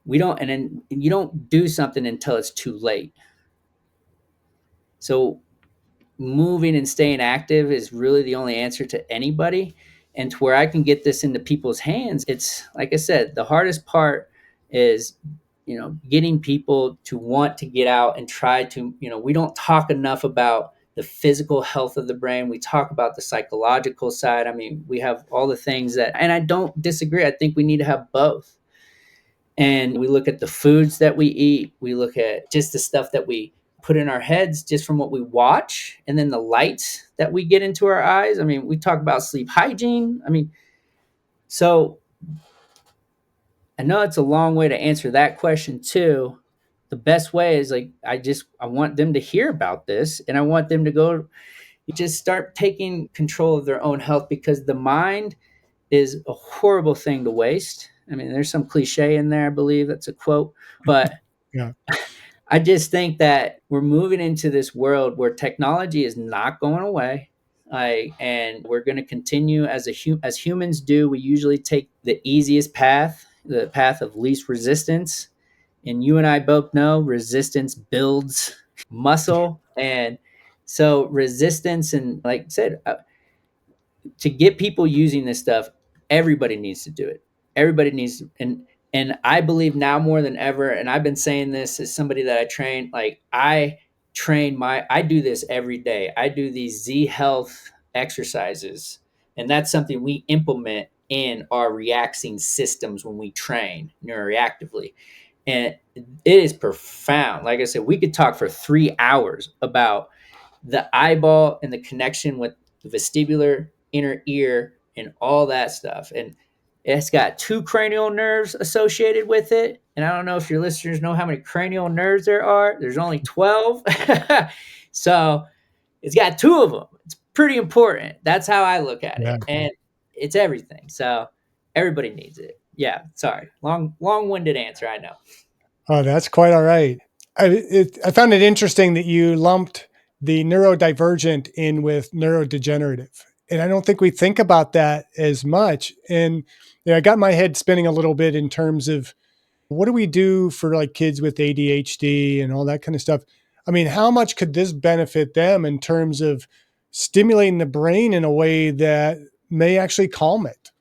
then you don't do something until it's too late. So moving and staying active is really the only answer to anybody. And to where I can get this into people's hands, it's like I said, the hardest part is, getting people to want to get out and try to, we don't talk enough about the physical health of the brain. We talk about the psychological side. I mean, we have all the things that, and I don't disagree. I think we need to have both. And we look at the foods that we eat, we look at just the stuff that we put in our heads just from what we watch, and then the lights that we get into our eyes. I mean, we talk about sleep hygiene. I mean, so I know it's a long way to answer that question too. The best way is like, I want them to hear about this, and I want them to go just start taking control of their own health, because the mind is a horrible thing to waste. I mean, there's some cliche in there, I believe that's a quote, but Yeah. I just think that we're moving into this world where technology is not going away. And we're going to continue as humans do. We usually take the easiest path, the path of least resistance. And you and I both know resistance builds muscle. And so resistance, and like I said, to get people using this stuff, everybody needs to do it. Everybody needs to, and I believe now more than ever, and I've been saying this as somebody that I train, like I do this every day. I do these Z health exercises, and that's something we implement in our reacting systems when we train neuroreactively. And it is profound. Like I said, we could talk for 3 hours about the eyeball and the connection with the vestibular inner ear and all that stuff. And it's got 2 cranial nerves associated with it. And I don't know if your listeners know how many cranial nerves there are. There's only 12. So it's got 2 of them. It's pretty important. That's how I look at Yeah. it. And it's everything. So everybody needs it. Yeah. Sorry. Long-winded answer, I know. Oh, that's quite all right. I found it interesting that you lumped the neurodivergent in with neurodegenerative. And I don't think we think about that as much. And I got my head spinning a little bit in terms of what do we do for like kids with ADHD and all that kind of stuff. I mean, how much could this benefit them in terms of stimulating the brain in a way that may actually calm it?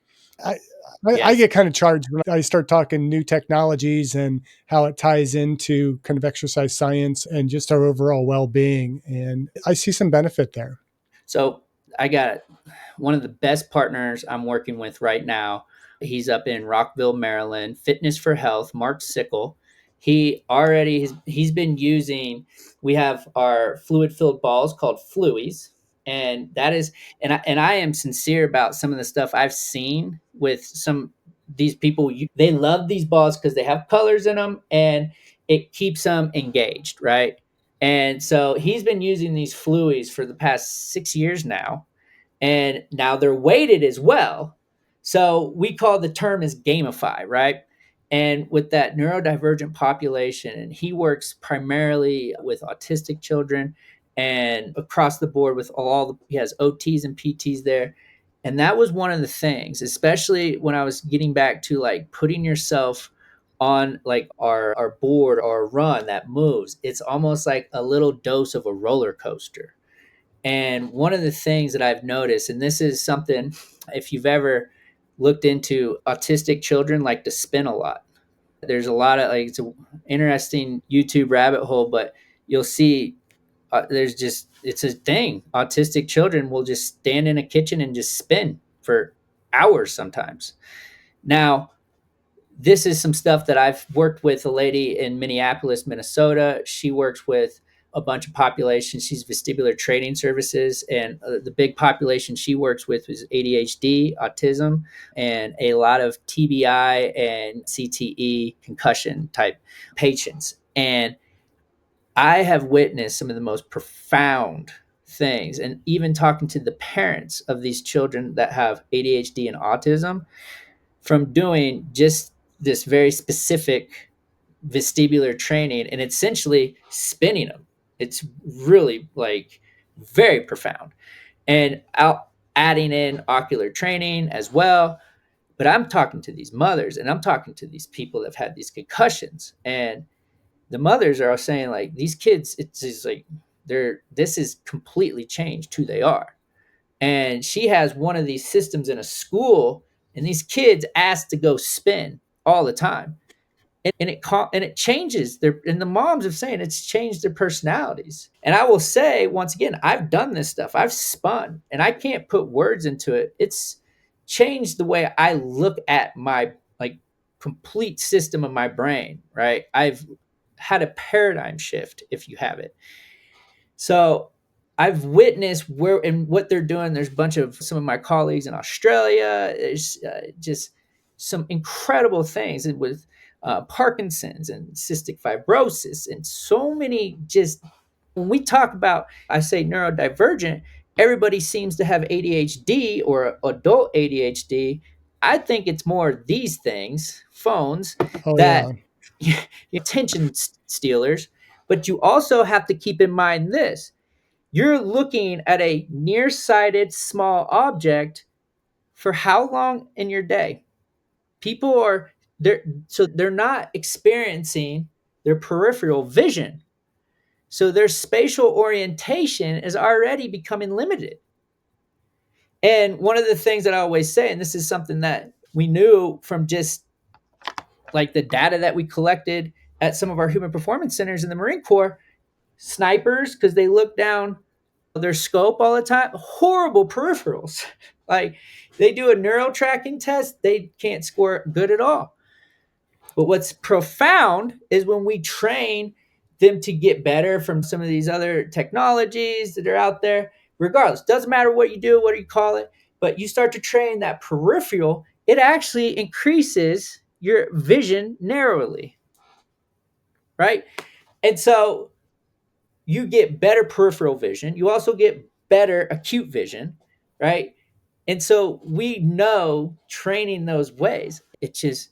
I Yes. get kind of charged when I start talking new technologies and how it ties into kind of exercise science and just our overall well-being. And I see some benefit there. So I got one of the best partners I'm working with right now. He's up in Rockville, Maryland. Fitness for Health, Mark Sickle. He's been using. We have our fluid-filled balls called Fluies, and that is, and I am sincere about some of the stuff I've seen with some these people. They love these balls because they have colors in them, and it keeps them engaged, right? And so he's been using these Fluies for the past 6 years now, and now they're weighted as well. So we call the term is gamify, right? And with that neurodivergent population, and he works primarily with autistic children and across the board with he has OTs and PTs there. And that was one of the things, especially when I was getting back to like putting yourself on like our board or a run that moves, it's almost like a little dose of a roller coaster. And one of the things that I've noticed, and this is something, if you've ever looked into autistic children, like to spin a lot. There's a lot of like, it's an interesting YouTube rabbit hole, but you'll see there's just, it's a thing. Autistic children will just stand in a kitchen and just spin for hours sometimes. Now, this is some stuff that I've worked with a lady in Minneapolis, Minnesota. She works with a bunch of populations. She's vestibular training services, and the big population she works with is ADHD, autism, and a lot of TBI and CTE concussion type patients. And I have witnessed some of the most profound things, and even talking to the parents of these children that have ADHD and autism, from doing just this very specific vestibular training and essentially spinning them. It's really like very profound. And out adding in ocular training as well. But I'm talking to these mothers and I'm talking to these people that have had these concussions. And the mothers are all saying like these kids, it's just like this is completely changed who they are. And she has one of these systems in a school, and these kids asked to go spin all the time, and it changes their, and the moms are saying it's changed their personalities. And I will say once again, I've done this stuff, I've spun, and I can't put words into it. It's changed the way I look at my like complete system of my brain, right? I've had a paradigm shift if you have it. So I've witnessed where and what they're doing. There's a bunch of some of my colleagues in Australia. There's just some incredible things with Parkinson's and cystic fibrosis and so many. Just when we talk about, I say neurodivergent, everybody seems to have ADHD or adult ADHD. I think it's more these things, phones, Oh, that yeah. attention stealers. But you also have to keep in mind this: you're looking at a nearsighted small object for how long in your day? People are there, so they're not experiencing their peripheral vision. So their spatial orientation is already becoming limited. And one of the things that I always say, and this is something that we knew from just like the data that we collected at some of our human performance centers in the Marine Corps, snipers, because they look down their scope all the time, horrible peripherals. Like they do a neural tracking test, they can't score good at all. But what's profound is when we train them to get better from some of these other technologies that are out there, regardless, doesn't matter what you do, what you call it, but you start to train that peripheral, it actually increases your vision narrowly, right? And so you get better peripheral vision. You also get better acute vision, right? And so we know training those ways. It's just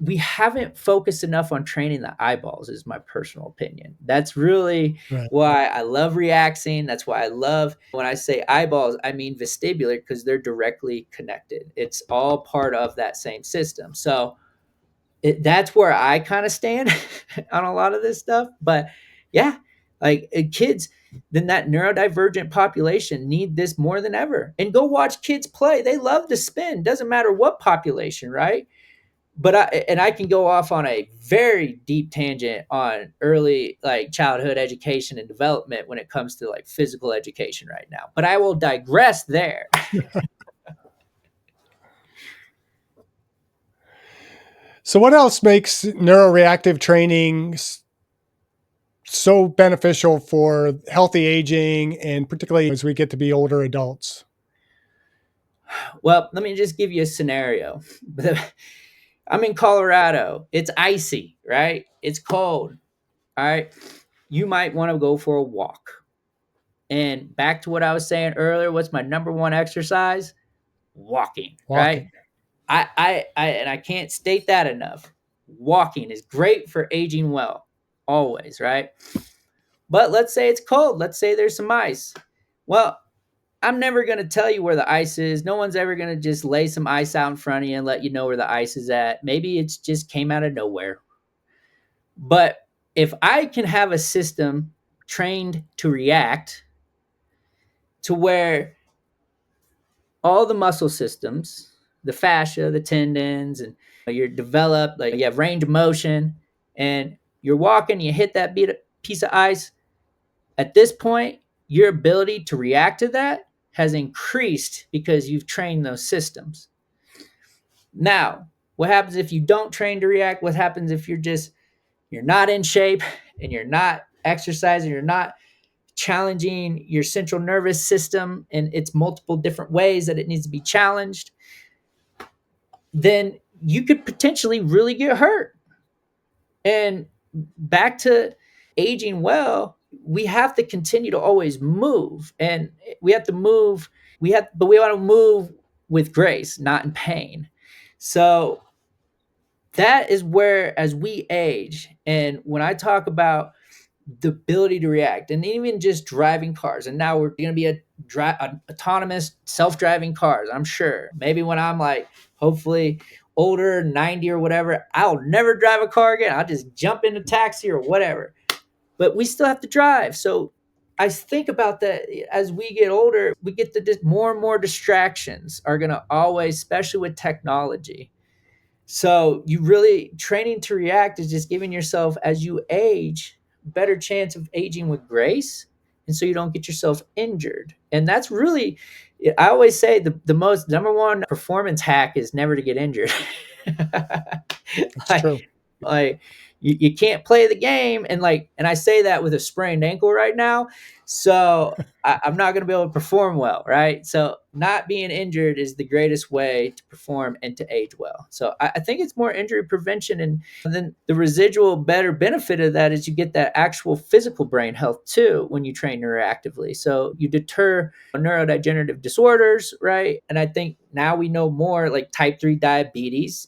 we haven't focused enough on training the eyeballs, is my personal opinion. That's really Right. why I love Reaxing. That's why I love, when I say eyeballs, I mean vestibular, because they're directly connected. It's all part of that same system. So that's where I kind of stand on a lot of this stuff. But yeah, like kids, then that neurodivergent population need this more than ever. And go watch kids play. They love to spin. Doesn't matter what population, right? But I can go off on a very deep tangent on early like childhood education and development when it comes to like physical education right now. But I will digress there. So, what else makes neuroreactive training so beneficial for healthy aging, and particularly as we get to be older adults? Well, let me just give you a scenario. I'm in Colorado. It's icy, right? It's cold. All right. You might want to go for a walk. And back to what I was saying earlier, what's my number one exercise? Walking, right? Walking. And I can't state that enough. Walking is great for aging well, always, right? But let's say it's cold. Let's say there's some ice. Well, I'm never going to tell you where the ice is. No one's ever going to just lay some ice out in front of you and let you know where the ice is at. Maybe it's just came out of nowhere. But if I can have a system trained to react to where all the muscle systems, the fascia, the tendons, and you're developed, like you have range of motion, and you're walking, you hit that piece of ice. At this point, your ability to react to that has increased because you've trained those systems. Now, what happens if you don't train to react? What happens if you're not in shape and you're not exercising, you're not challenging your central nervous system in its multiple different ways that it needs to be challenged? Then you could potentially really get hurt. And back to aging well, we have to continue to always move. And we have to move, but we want to move with grace, not in pain. So that is where, as we age, and when I talk about the ability to react, and even just driving cars, and now we're going to be a autonomous self-driving cars, I'm sure. Maybe when I'm like, hopefully older, 90 or whatever, I'll never drive a car again. I'll just jump in a taxi or whatever. But we still have to drive. So I think about that as we get older, we get more and more distractions are going to always, especially with technology. So you really training to react is just giving yourself, as you age, better chance of aging with grace, and so you don't get yourself injured. And that's really, I always say the most number one performance hack is never to get injured. That's like, true. like you can't play the game, and I say that with a sprained ankle right now, so I'm not going to be able to perform well, right? So not being injured is the greatest way to perform and to age well. So I think it's more injury prevention, and then the residual better benefit of that is you get that actual physical brain health too when you train neuroactively. So you deter neurodegenerative disorders, right? And I think now we know more, like type 3 diabetes,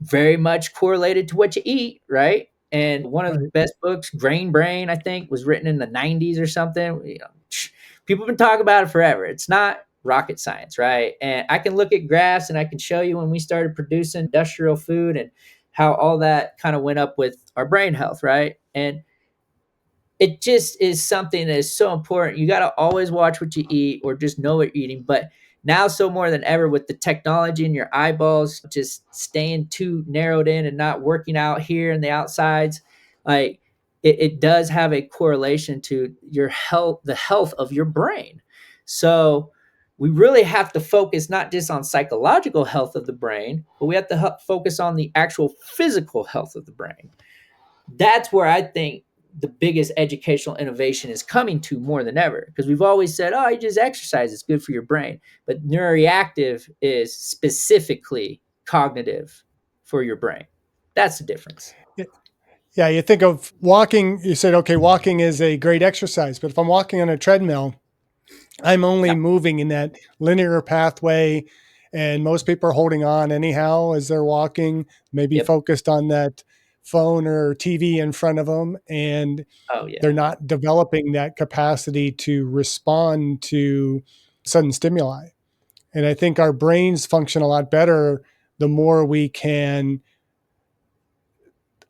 very much correlated to what you eat, right? And one of the Right. best books, Grain Brain, I think, was written in the 90s or something. People have been talking about it forever. It's not rocket science, right? And I can look at graphs and I can show you when we started producing industrial food and how all that kind of went up with our brain health, right? And it just is something that is so important. You got to always watch what you eat or just know what you're eating. But now, so more than ever, with the technology in your eyeballs just staying too narrowed in and not working out here and the outsides, like it does have a correlation to your health, the health of your brain. So we really have to focus not just on psychological health of the brain, but we have to focus on the actual physical health of the brain. That's where I think the biggest educational innovation is coming to more than ever, because we've always said, oh, you just exercise, it's good for your brain. But Neuro-Reactive is specifically cognitive for your brain. That's the difference. Yeah, you think of walking, you said, okay, walking is a great exercise, but if I'm walking on a treadmill, I'm only Yeah. moving in that linear pathway, and most people are holding on anyhow as they're walking, maybe Yep. focused on that phone or TV in front of them, and Oh, they're yeah. not developing that capacity to respond to sudden stimuli. And I think our brains function a lot better the more we can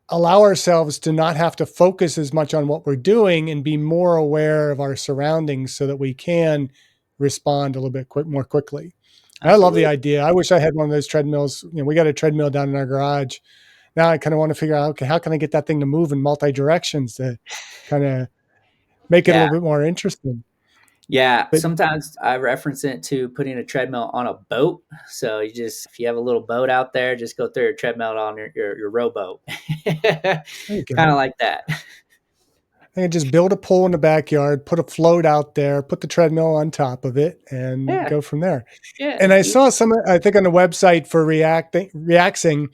allow ourselves to not have to focus as much on what we're doing and be more aware of our surroundings so that we can respond a little bit more quickly. And I love the Absolutely. idea. I wish I had one of those treadmills. We got a treadmill down in our garage. Now I kind of want to figure out, okay, how can I get that thing to move in multi directions to kind of make it a Yeah. little bit more interesting? Yeah. But Sometimes I reference it to putting a treadmill on a boat. So if you have a little boat out there, just go throw your treadmill on your rowboat. there you Kind go. of like that. I can just build a pool in the backyard, put a float out there, put the treadmill on top of it, and Yeah. go from there. Yeah. And I saw some, I think on the website for Reaxing,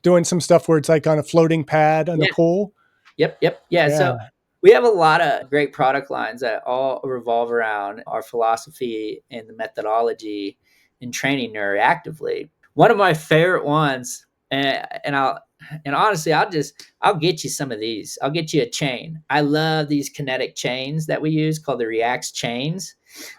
doing some stuff where it's like on a floating pad on the Yeah. pool. Yep. Yeah. Yeah. So we have a lot of great product lines that all revolve around our philosophy and the methodology in training neuroactively. One of my favorite ones, and And honestly, I'll get you some of these. I'll get you a chain. I love these kinetic chains that we use called the Reax chains.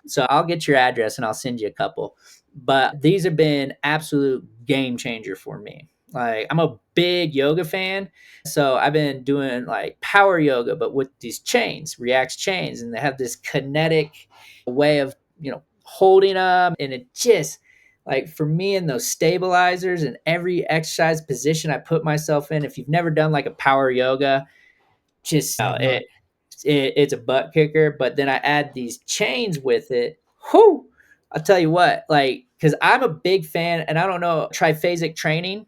So I'll get your address and I'll send you a couple. But these have been absolute game changer for me. Like, I'm a big yoga fan. So I've been doing like power yoga, but with these chains, Reax chains, and they have this kinetic way of, holding up. And it just, like, for me, in those stabilizers and every exercise position I put myself in, if you've never done like a power yoga, just I have not. it's a butt kicker. But then I add these chains with it. Whoo! I'll tell you what, like, because I'm a big fan, and I don't know, triphasic training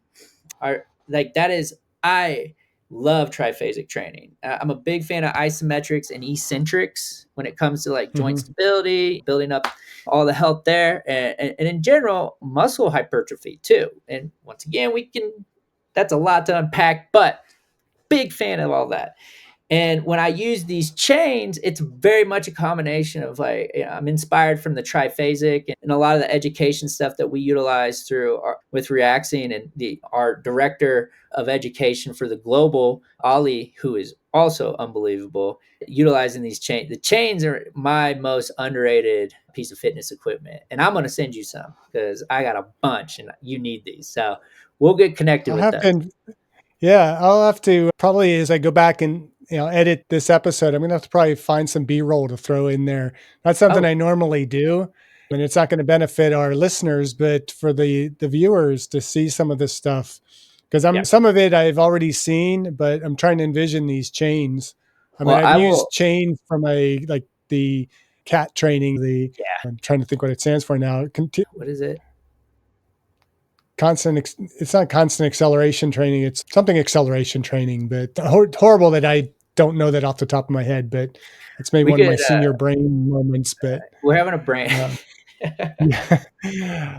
are like, that is, I love triphasic training. I'm a big fan of isometrics and eccentrics when it comes to like joint Hmm. stability, building up all the health there, and in general, muscle hypertrophy too. And once again, that's a lot to unpack, but big fan of all that. And when I use these chains, it's very much a combination of, like, I'm inspired from the triphasic and a lot of the education stuff that we utilize with Reaxing, and our director of education for the global, Ali, who is also unbelievable, utilizing these chains. The chains are my most underrated piece of fitness equipment. And I'm going to send you some because I got a bunch and you need these. So we'll get connected I'll with have those. to, yeah, I'll have to probably, as I go back and edit this episode, I'm gonna have to probably find some B-roll to throw in there. That's something Oh, I normally do, and it's not going to benefit our listeners, but for the viewers to see some of this stuff, because I'm yeah. some of it I've already seen, but I'm trying to envision these chains. I mean, Well, I've I used will. chain from like the cat training. Yeah. I'm trying to think what it stands for now. What is it? It's not constant acceleration training, it's something acceleration training, but horrible that I don't know that off the top of my head, but it's maybe We one of could. my senior brain moments. But We're having a brain. uh, yeah,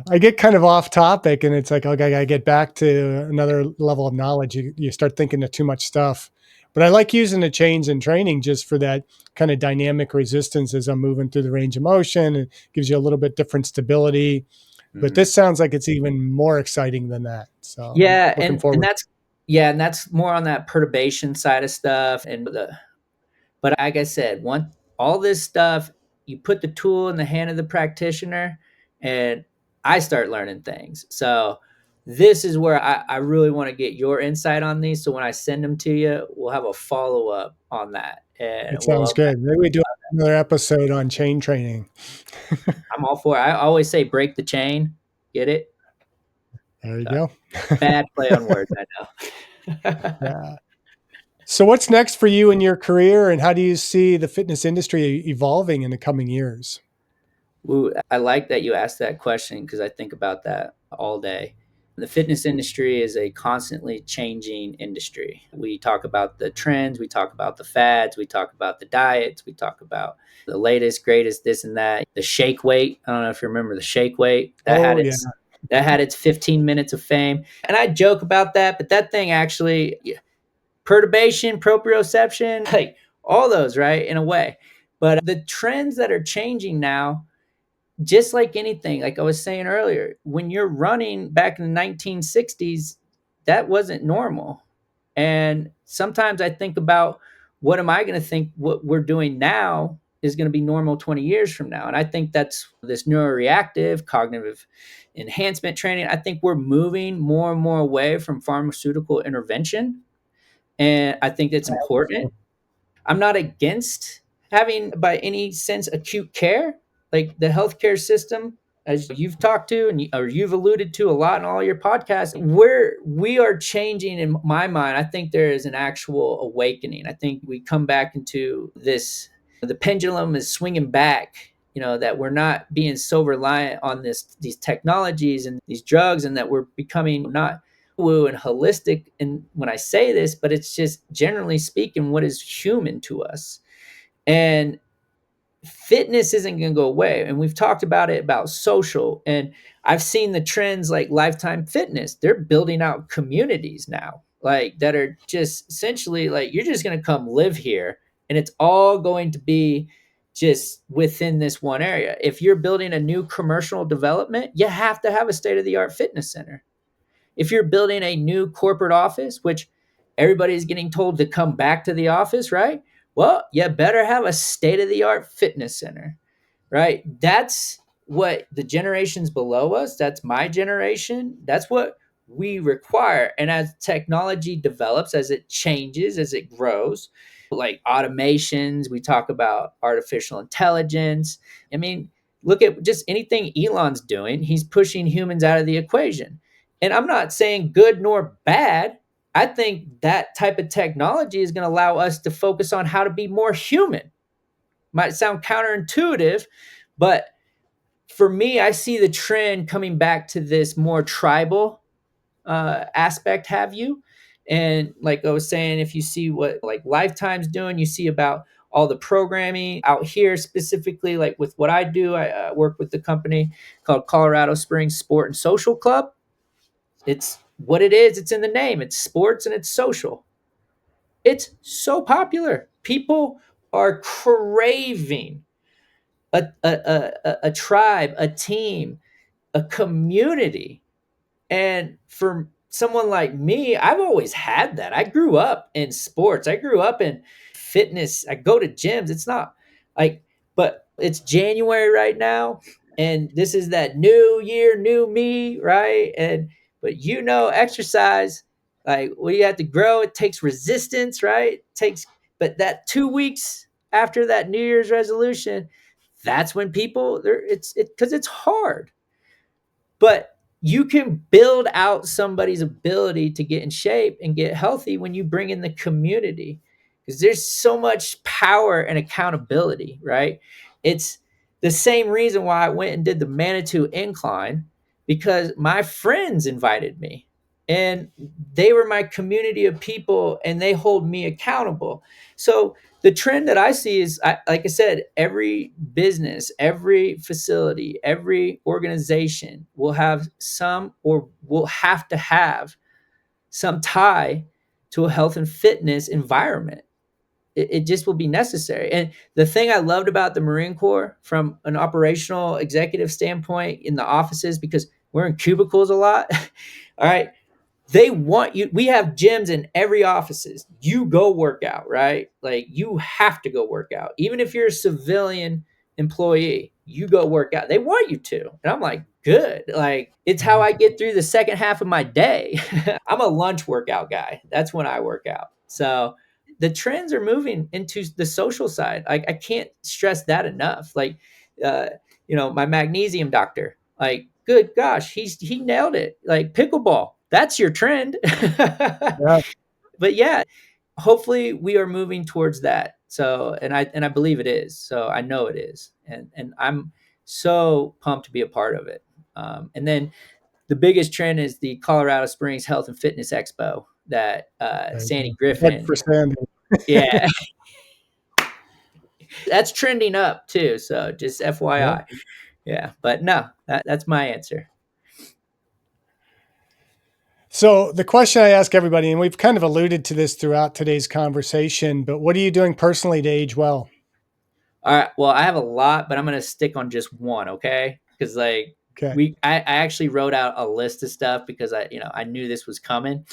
I get kind of off topic, and it's like, okay, I gotta get back to another level of knowledge. You start thinking of too much stuff. But I like using the chains in training just for that kind of dynamic resistance as I'm moving through the range of motion. It gives you a little bit different stability. But Mhm. this sounds like it's even more exciting than that. So I'm Yeah, looking and forward. that's more on that perturbation side of stuff. But like I said, once all this stuff, you put the tool in the hand of the practitioner, and I start learning things. So this is where I really want to get your insight on these. So when I send them to you, we'll have a follow up on that, and It sounds good. Maybe we do another episode on chain training. I'm all for it. I always say break the chain. Get it? There you So, go. bad play on words, I know. Yeah. So what's next for you in your career, and how do you see the fitness industry evolving in the coming years? Ooh, I like that you asked that question because I think about that all day. The fitness industry is a constantly changing industry. We talk about the trends, we talk about the fads, we talk about the diets, we talk about the latest, greatest, this and that. The shake weight. I don't know if you remember the shake weight. Oh yeah. That had its 15 minutes of fame. And I joke about that, but that thing actually, yeah, perturbation, proprioception, like all those, right? In a way. But the trends that are changing now, just like anything, like I was saying earlier, when you're running back in the 1960s, that wasn't normal. And sometimes I think about, what am I going to think what we're doing now is going to be normal 20 years from now? And I think that's this neuroreactive cognitive enhancement training. I think we're moving more and more away from pharmaceutical intervention. And I think it's important. I'm not against having, by any sense, acute care. Like the healthcare system, as you've talked to or you've alluded to a lot in all your podcasts, where we are changing. In my mind, I think there is an actual awakening. I think we come back into this. The pendulum is swinging back. That we're not being so reliant on these technologies and these drugs, and that we're becoming not woo and holistic. And when I say this, but it's just generally speaking, what is human to us. And fitness isn't going to go away. And we've talked about it, about social. And I've seen the trends like Lifetime Fitness. They're building out communities now, like, that are just essentially like, you're just going to come live here, and it's all going to be just within this one area. If you're building a new commercial development, you have to have a state of the art fitness center. If you're building a new corporate office, which everybody's getting told to come back to the office, right? Well, you better have a state-of-the-art fitness center, right? That's what the generations below us, that's my generation, that's what we require. And as technology develops, as it changes, as it grows, like automations, we talk about artificial intelligence. I mean, look at just anything Elon's doing, he's pushing humans out of the equation. And I'm not saying good nor bad. I think that type of technology is going to allow us to focus on how to be more human. Might sound counterintuitive, but for me, I see the trend coming back to this more tribal aspect, have you? And like I was saying, if you see what like Lifetime's doing, you see about all the programming out here, specifically like with what I do. I work with the company called Colorado Springs Sport and Social Club. It's what it is. It's in the name. It's sports and it's social. It's so popular. People are craving a tribe, a team, a community. And for someone like me, I've always had that. I grew up in sports. I grew up in fitness. I go to gyms. It's not like, but it's January right now. And this is that new year, new me, right? And, but exercise, like, well, you have to grow. It takes resistance, right? It takes, but that 2 weeks after that New Year's resolution, that's when people, because it's hard, but you can build out somebody's ability to get in shape and get healthy when you bring in the community, because there's so much power and accountability, right? It's the same reason why I went and did the Manitou incline, because my friends invited me and they were my community of people and they hold me accountable. So the trend that I see is, like I said, every business, every facility, every organization will have some, or will have to have some tie to a health and fitness environment. It just will be necessary. And the thing I loved about the Marine Corps from an operational executive standpoint in the offices, because we're in cubicles a lot, all right, they want you. We have gyms in every offices. You go work out, right? Like, you have to go work out. Even if you're a civilian employee, you go work out. They want you to. And I'm like, good. Like, it's how I get through the second half of my day. I'm a lunch workout guy. That's when I work out. So the trends are moving into the social side. Like, I can't stress that enough. Like, uh, my magnesium doctor, like, good gosh, he nailed it. Like, pickleball, that's your trend. Yeah. But yeah, hopefully we are moving towards that. So, and I believe it is. So I know it is, and I'm so pumped to be a part of it. And then the biggest trend is the Colorado Springs Health and Fitness Expo that Sandy Head Griffin. for Sandy. Yeah, that's trending up too. So just FYI. Yep. Yeah, but no, that's my answer. So the question I ask everybody, and we've kind of alluded to this throughout today's conversation, but what are you doing personally to age well? All right. Well, I have a lot, but I'm going to stick on just one. Okay. Because like Okay. I actually wrote out a list of stuff because I knew this was coming,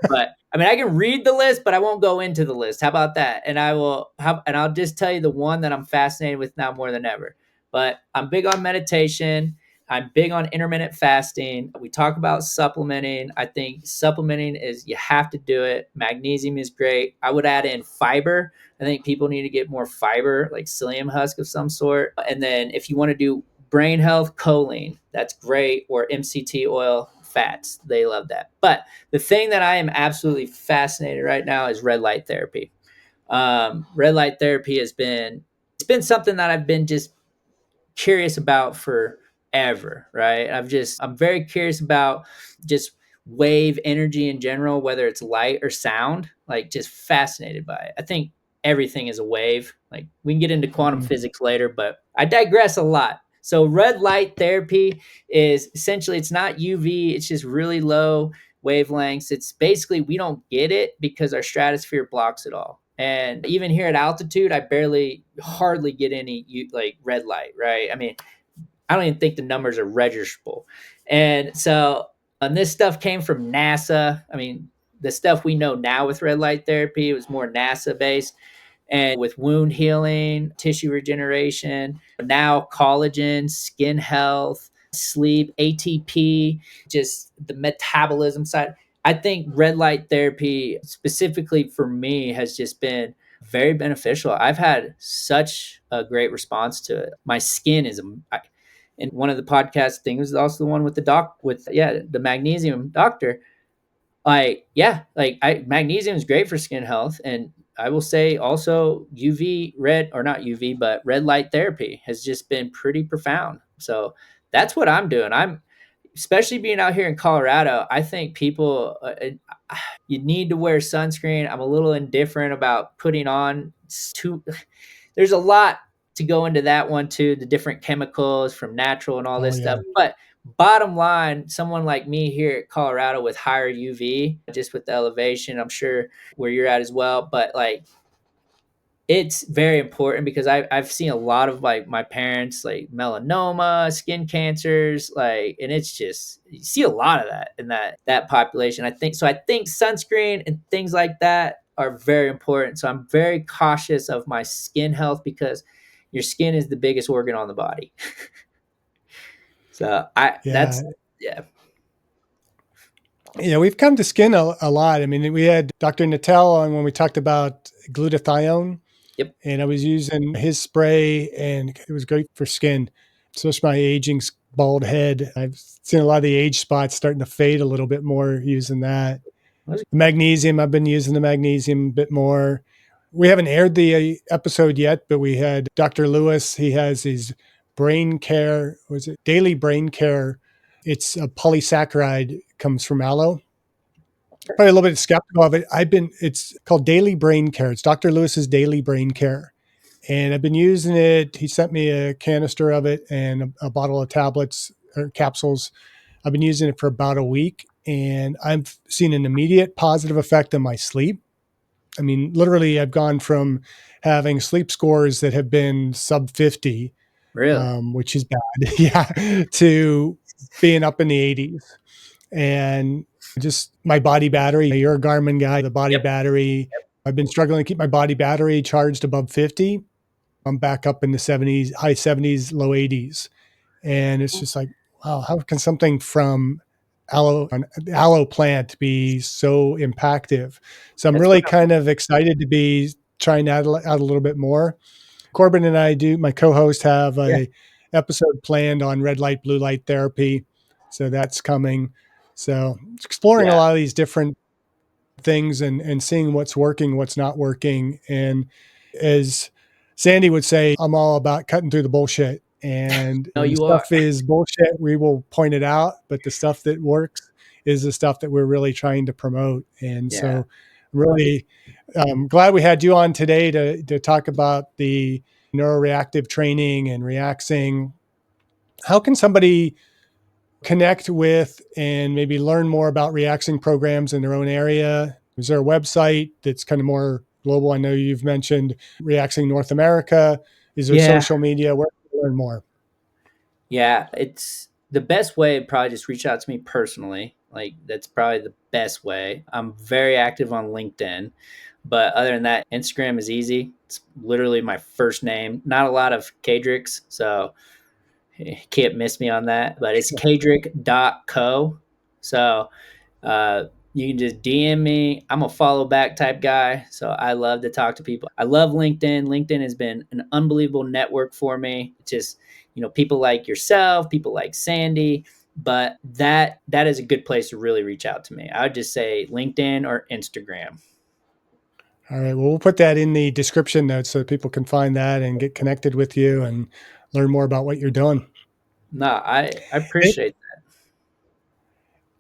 but I mean, I can read the list, but I won't go into the list. How about that? And I'll just tell you the one that I'm fascinated with now more than ever. But I'm big on meditation. I'm big on intermittent fasting. We talk about supplementing. I think supplementing you have to do it. Magnesium is great. I would add in fiber. I think people need to get more fiber, like psyllium husk of some sort. And then if you want to do brain health, choline, that's great. Or MCT oil, fats. They love that. But the thing that I am absolutely fascinated right now is red light therapy. Red light therapy it's been something that I've been just curious about forever, right? I'm very curious about just wave energy in general, whether it's light or sound, like just fascinated by it. I think everything is a wave. Like, we can get into quantum physics later, but I digress a lot. So red light therapy is essentially, it's not UV, it's just really low wavelengths. It's basically, we don't get it because our stratosphere blocks it all. And even here at altitude, I hardly get any like red light, right? I mean, I don't even think the numbers are registerable. And so And this stuff came from NASA. I mean, the stuff we know now with red light therapy was more NASA based, and with wound healing, tissue regeneration, now collagen, skin health, sleep, ATP, just the metabolism side. I think red light therapy, specifically for me, has just been very beneficial. I've had such a great response to it. My skin is, and one of the podcast things is also the one with the magnesium doctor. Magnesium is great for skin health, and I will say also UV red, or not UV, but red light therapy has just been pretty profound. So that's what I'm doing. I'm especially being out here in Colorado. I think people you need to wear sunscreen. I'm a little indifferent about putting on too. There's a lot to go into that one too, the different chemicals from natural and all Oh this yeah. stuff. But bottom line, someone like me here at Colorado with higher UV, just with the elevation, I'm sure where you're at as well. But like, it's very important because I've seen a lot of like my parents, like melanoma, skin cancers, like, and it's just, you see a lot of that in that population. I think sunscreen and things like that are very important. So I'm very cautious of my skin health because your skin is the biggest organ on the body. So I Yeah. that's yeah. Yeah, we've come to skin a lot. I mean, we had Dr. Natel on when we talked about glutathione, Yep. and I was using his spray, and it was great for skin, especially my aging bald head. I've seen a lot of the age spots starting to fade a little bit more using that. The magnesium, I've been using the magnesium a bit more. We haven't aired the episode yet, but we had Dr. Lewis. He has his brain care, was it daily brain care? It's a polysaccharide, comes from aloe. Probably a little bit skeptical of it. It's called Daily Brain Care. It's Dr. Lewis's Daily Brain Care. And I've been using it. He sent me a canister of it and a bottle of tablets or capsules. I've been using it for about a week, and I've seen an immediate positive effect on my sleep. I mean, literally, I've gone from having sleep scores that have been sub 50, Really? which is bad, yeah, to being up in the 80s. And just my body battery, you're a Garmin guy, the body Yep. battery. I've been struggling to keep my body battery charged above 50. I'm back up in the 70s, high 70s, low 80s. And it's just like, wow, how can something from an aloe plant be so impactful? So I'm That's really what kind of excited to be trying to add a little bit more. Corbin and I my co-host have yeah. a episode planned on red light, blue light therapy. So that's coming. So exploring a Yeah. lot of these different things and seeing what's working, what's not working. And as Sandy would say, I'm all about cutting through the bullshit. And No, when the you are. stuff is bullshit, we will point it out. But the stuff that works is the stuff that we're really trying to promote. And Yeah. so, really glad we had you on today to talk about the neuroreactive training and reaxing. How can somebody connect with and maybe learn more about reaxing programs in their own area? Is there a website that's kind of more global? I know you've mentioned Reaxing North America. Is there Yeah. social media? Where can you learn more? Yeah, it's the best way. Probably just reach out to me personally. Like, that's probably the best way. I'm very active on LinkedIn, but other than that, Instagram is easy. It's literally my first name. Not a lot of Caydricks, so you can't miss me on that. But it's caydrick.co. So uh, you can just DM me. I'm a follow back type guy. So I love to talk to people. I love LinkedIn. LinkedIn has been an unbelievable network for me. Just, people like yourself, people like Sandy. But that is a good place to really reach out to me. I would just say LinkedIn or Instagram. All right. Well, we'll put that in the description notes so people can find that and get connected with you and learn more about what you're doing. No, I Any- appreciate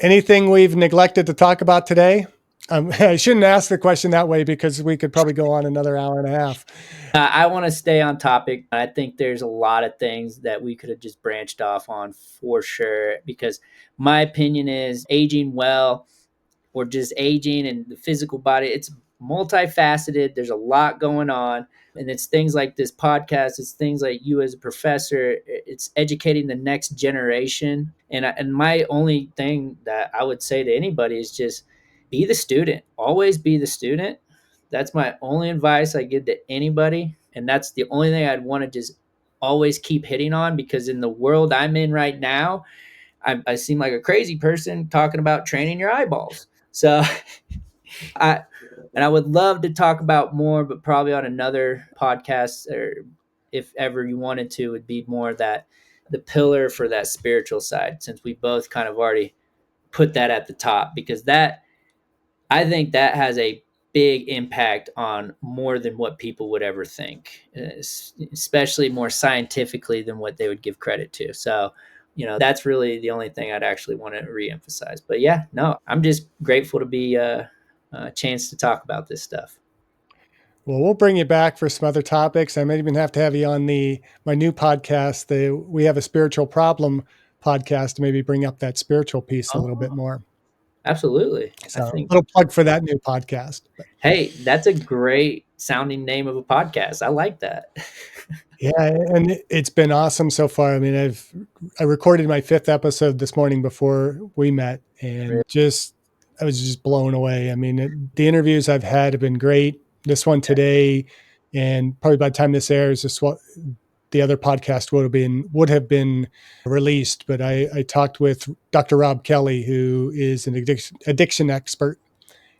Anything we've neglected to talk about today? I shouldn't ask the question that way because we could probably go on another hour and a half. I want to stay on topic. I think there's a lot of things that we could have just branched off on for sure, because my opinion is aging well, or just aging and the physical body, it's multifaceted. There's a lot going on. And it's things like this podcast, it's things like you as a professor, it's educating the next generation. And my only thing that I would say to anybody is just be the student. Always be the student. That's my only advice I give to anybody. And that's the only thing I'd want to just always keep hitting on, because in the world I'm in right now, I seem like a crazy person talking about training your eyeballs. So I and I would love to talk about more, but probably on another podcast, or if ever you wanted to, would be more that the pillar for that spiritual side, since we both kind of already put that at the top, because that, I think that has a big impact on more than what people would ever think, especially more scientifically than what they would give credit to. So, that's really the only thing I'd actually want to reemphasize. But yeah, no, I'm just grateful to be a chance to talk about this stuff. Well, we'll bring you back for some other topics. I might even have to have you on my new podcast. We have a spiritual problem podcast to maybe bring up that spiritual piece a little bit Oh, more. absolutely. I So, a think, little plug for that new podcast. But hey, that's a great sounding name of a podcast. I like that. yeah, and it's been awesome so far. I mean, I recorded my 5th episode this morning before we met, and I was just blown away. I mean, the interviews I've had have been great. This one today, and probably by the time this airs, the other podcast would have been released. But I talked with Dr. Rob Kelly, who is an addiction expert,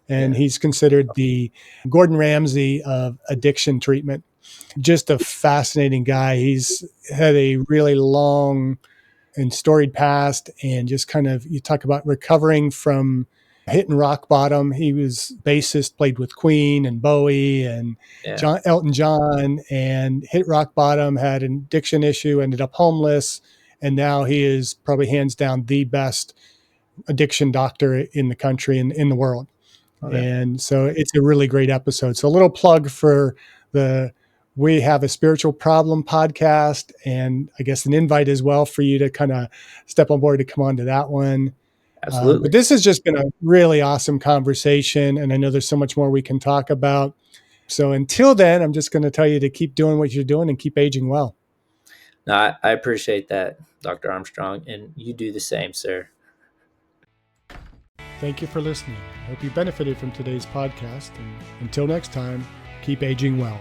and Yeah. he's considered the Gordon Ramsay of addiction treatment. Just a fascinating guy. He's had a really long and storied past, and just kind of, you talk about recovering from hitting rock bottom. He was bassist, played with Queen and Bowie and Yeah. Elton John, and hit rock bottom, had an addiction issue, ended up homeless, and now he is probably hands down the best addiction doctor in the country and in the world. Okay. And so it's a really great episode. So a little plug for the We Have a Spiritual Problem podcast, and I guess an invite as well for you to kind of step on board to come on to that one. But Absolutely. this has just been a really awesome conversation, and I know there's so much more we can talk about. So until then, I'm just going to tell you to keep doing what you're doing and keep aging well. No, I appreciate that, Dr. Armstrong, and you do the same, sir. Thank you for listening. I hope you benefited from today's podcast. And until next time, keep aging well.